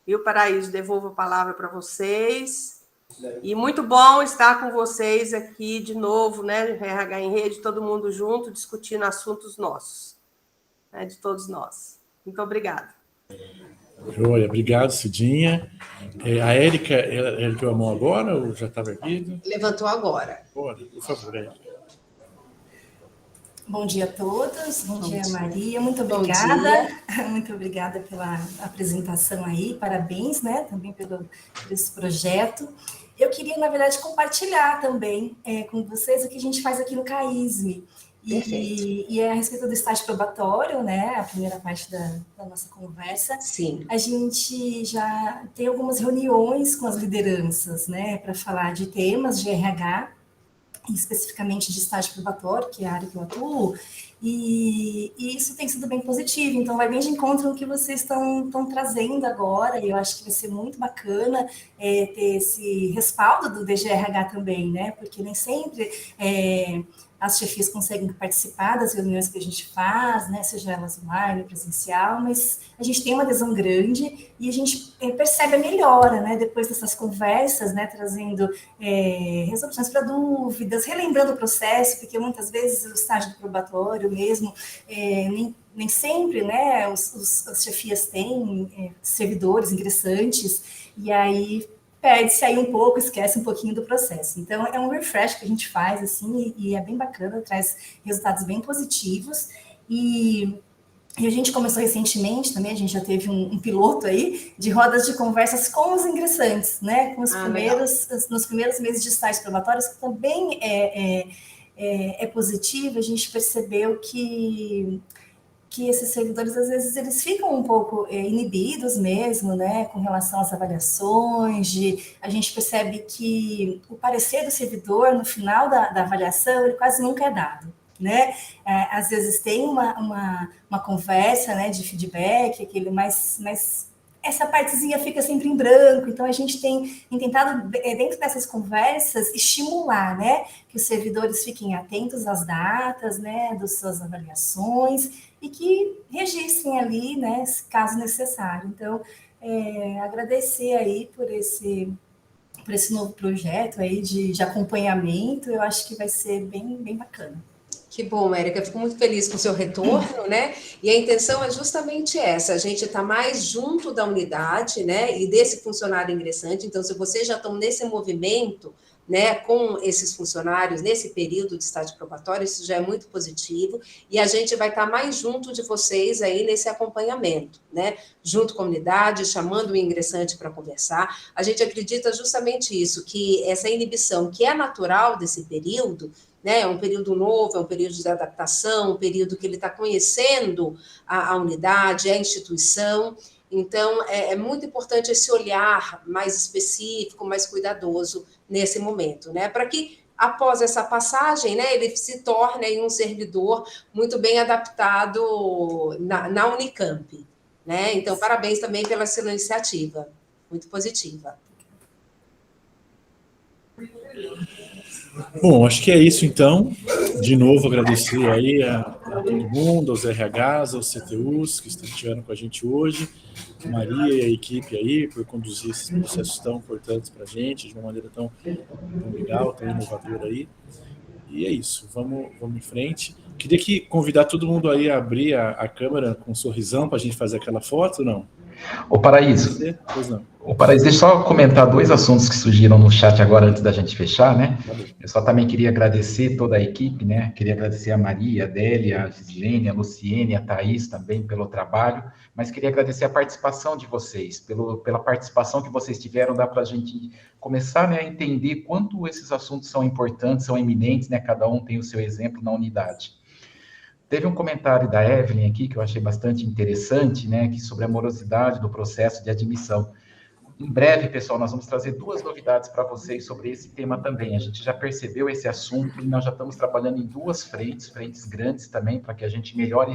E o Paraíso, devolvo a palavra para vocês. E muito bom estar com vocês aqui de novo, né? RH em Rede, todo mundo junto, discutindo assuntos nossos, né, de todos nós. Muito obrigada. Joia, obrigado, Cidinha. A Érica, ela ergueu a mão agora ou já estava erguida? Levantou agora. Por favor, Érica. Bom dia a todos, bom dia, Maria, muito Bom obrigada, dia. muito obrigada pela apresentação aí, parabéns, né, também por esse projeto. Eu queria, na verdade, compartilhar também com vocês o que a gente faz aqui no CAISME, e é a respeito do estágio probatório, né, a primeira parte da nossa conversa. Sim. A gente já tem algumas reuniões com as lideranças, né, para falar de temas de RH, especificamente de estágio probatório, que é a área que eu atuo, e isso tem sido bem positivo, então vai bem de encontro no que vocês estão trazendo agora, e eu acho que vai ser muito bacana ter esse respaldo do DGRH também, né, porque nem sempre as chefias conseguem participar das reuniões que a gente faz, né, seja elas online, presencial, mas a gente tem uma adesão grande e a gente percebe a melhora, né, depois dessas conversas, né, trazendo resoluções para dúvidas, relembrando o processo, porque muitas vezes o estágio do probatório mesmo, nem sempre, né, as chefias têm servidores ingressantes, e aí perde-se aí um pouco, esquece um pouquinho do processo. Então, é um refresh que a gente faz, assim, e é bem bacana, traz resultados bem positivos. E a gente começou recentemente também, a gente já teve um piloto aí de rodas de conversas com os ingressantes, né? Com os nos primeiros meses de estágio probatórios, que também é positivo. A gente percebeu que esses servidores, às vezes, eles ficam um pouco inibidos mesmo, né, com relação às avaliações, a gente percebe que o parecer do servidor, no final da avaliação, ele quase nunca é dado, né, às vezes tem uma conversa, né, de feedback, mas essa partezinha fica sempre em branco, então a gente tem tentado, dentro dessas conversas, estimular, né, que os servidores fiquem atentos às datas, né, das suas avaliações, e que registrem ali, né, caso necessário. Então, agradecer aí por esse novo projeto aí de acompanhamento, eu acho que vai ser bem, bem bacana. Que bom, Érica, fico muito feliz com o seu retorno, né? E a intenção é justamente essa, a gente está mais junto da unidade, né? E desse funcionário ingressante. Então, se vocês já estão nesse movimento, né, com esses funcionários, nesse período de estágio probatório, isso já é muito positivo, e a gente vai estar mais junto de vocês aí nesse acompanhamento, né? Junto com a unidade, chamando o ingressante para conversar. A gente acredita justamente isso, que essa inibição que é natural desse período, né, é um período novo, é um período de adaptação, um período que ele está conhecendo a unidade, a instituição. Então, é muito importante esse olhar mais específico, mais cuidadoso nesse momento, né, para que, após essa passagem, né, ele se torne aí um servidor muito bem adaptado na Unicamp, né. Então, parabéns também pela sua iniciativa, muito positiva. Bom, acho que é isso então. De novo, agradecer aí a todo mundo, aos RHs, aos CTUs que estiveram com a gente hoje, a Maria e a equipe aí por conduzir esses processos tão importantes para a gente, de uma maneira tão legal, tão inovadora aí. E é isso, vamos em frente. Queria convidar todo mundo aí a abrir a câmera com um sorrisão para a gente fazer aquela foto, não? Ô, Paraíso. Pois não. Ô, Paraíso, deixa eu só comentar 2 assuntos que surgiram no chat agora, antes da gente fechar, né? Eu só também queria agradecer toda a equipe, né? Queria agradecer a Maria, a Adélia, a Gislene, a Luciene, a Thaís também pelo trabalho, mas queria agradecer a participação de vocês, pela participação que vocês tiveram, dá para a gente começar, né, a entender quanto esses assuntos são importantes, são eminentes, né? Cada um tem o seu exemplo na unidade. Teve um comentário da Evelyn aqui, que eu achei bastante interessante, né, que sobre a morosidade do processo de admissão. Em breve, pessoal, nós vamos trazer 2 novidades para vocês sobre esse tema também. A gente já percebeu esse assunto e nós já estamos trabalhando em 2 frentes grandes também, para que a gente melhore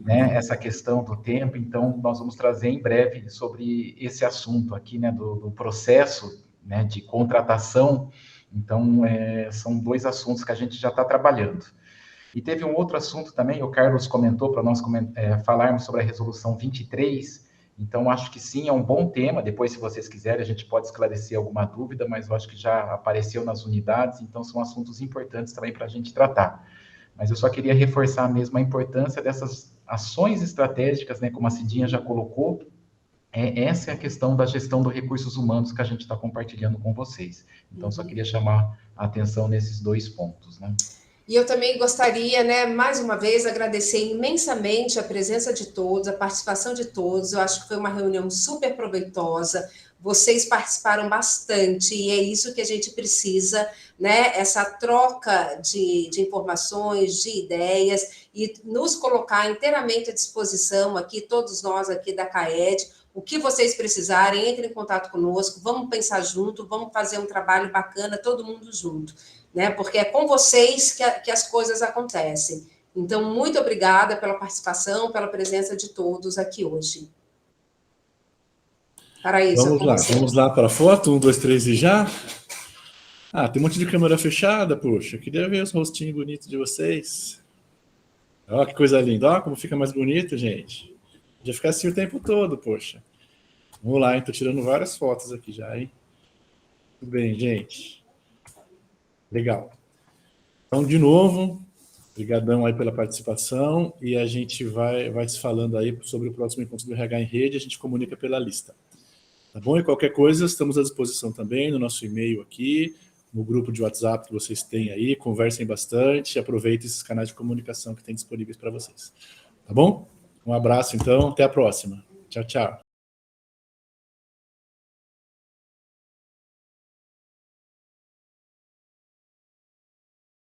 essa questão do tempo. Então, nós vamos trazer em breve sobre esse assunto aqui, né, do processo, né, de contratação. Então, são 2 assuntos que a gente já está trabalhando. E teve um outro assunto também, o Carlos comentou para nós falarmos sobre a resolução 23, então acho que sim, é um bom tema, depois se vocês quiserem a gente pode esclarecer alguma dúvida, mas eu acho que já apareceu nas unidades, então são assuntos importantes também para a gente tratar. Mas eu só queria reforçar mesmo a importância dessas ações estratégicas, né, como a Cidinha já colocou, essa é a questão da gestão dos recursos humanos que a gente está compartilhando com vocês. Então só queria chamar a atenção nesses 2 pontos, né. E eu também gostaria, né, mais uma vez, agradecer imensamente a presença de todos, a participação de todos. Eu acho que foi uma reunião super proveitosa. Vocês participaram bastante e é isso que a gente precisa, né? Essa troca de informações, de ideias e nos colocar inteiramente à disposição aqui, todos nós aqui da CAED. O que vocês precisarem, entrem em contato conosco, vamos pensar junto, vamos fazer um trabalho bacana, todo mundo junto, né? Porque é com vocês que as coisas acontecem. Então, muito obrigada pela participação, pela presença de todos aqui hoje. Paraíso, vamos lá para a foto, 1, 2, 3 e já. Tem um monte de câmera fechada, poxa, queria ver os rostinhos bonitos de vocês. Olha que coisa linda, olha como fica mais bonito, gente. Podia ficar assim o tempo todo, poxa. Vamos lá, hein? Tô tirando várias fotos aqui já, hein? Tudo bem, gente. Legal. Então, de novo, obrigadão aí pela participação e a gente vai se falando aí sobre o próximo encontro do RH em Rede, a gente comunica pela lista. Tá bom? E qualquer coisa, estamos à disposição também no nosso e-mail aqui, no grupo de WhatsApp que vocês têm aí, conversem bastante, aproveitem esses canais de comunicação que tem disponíveis para vocês. Tá bom? Um abraço, então, até a próxima. Tchau, tchau.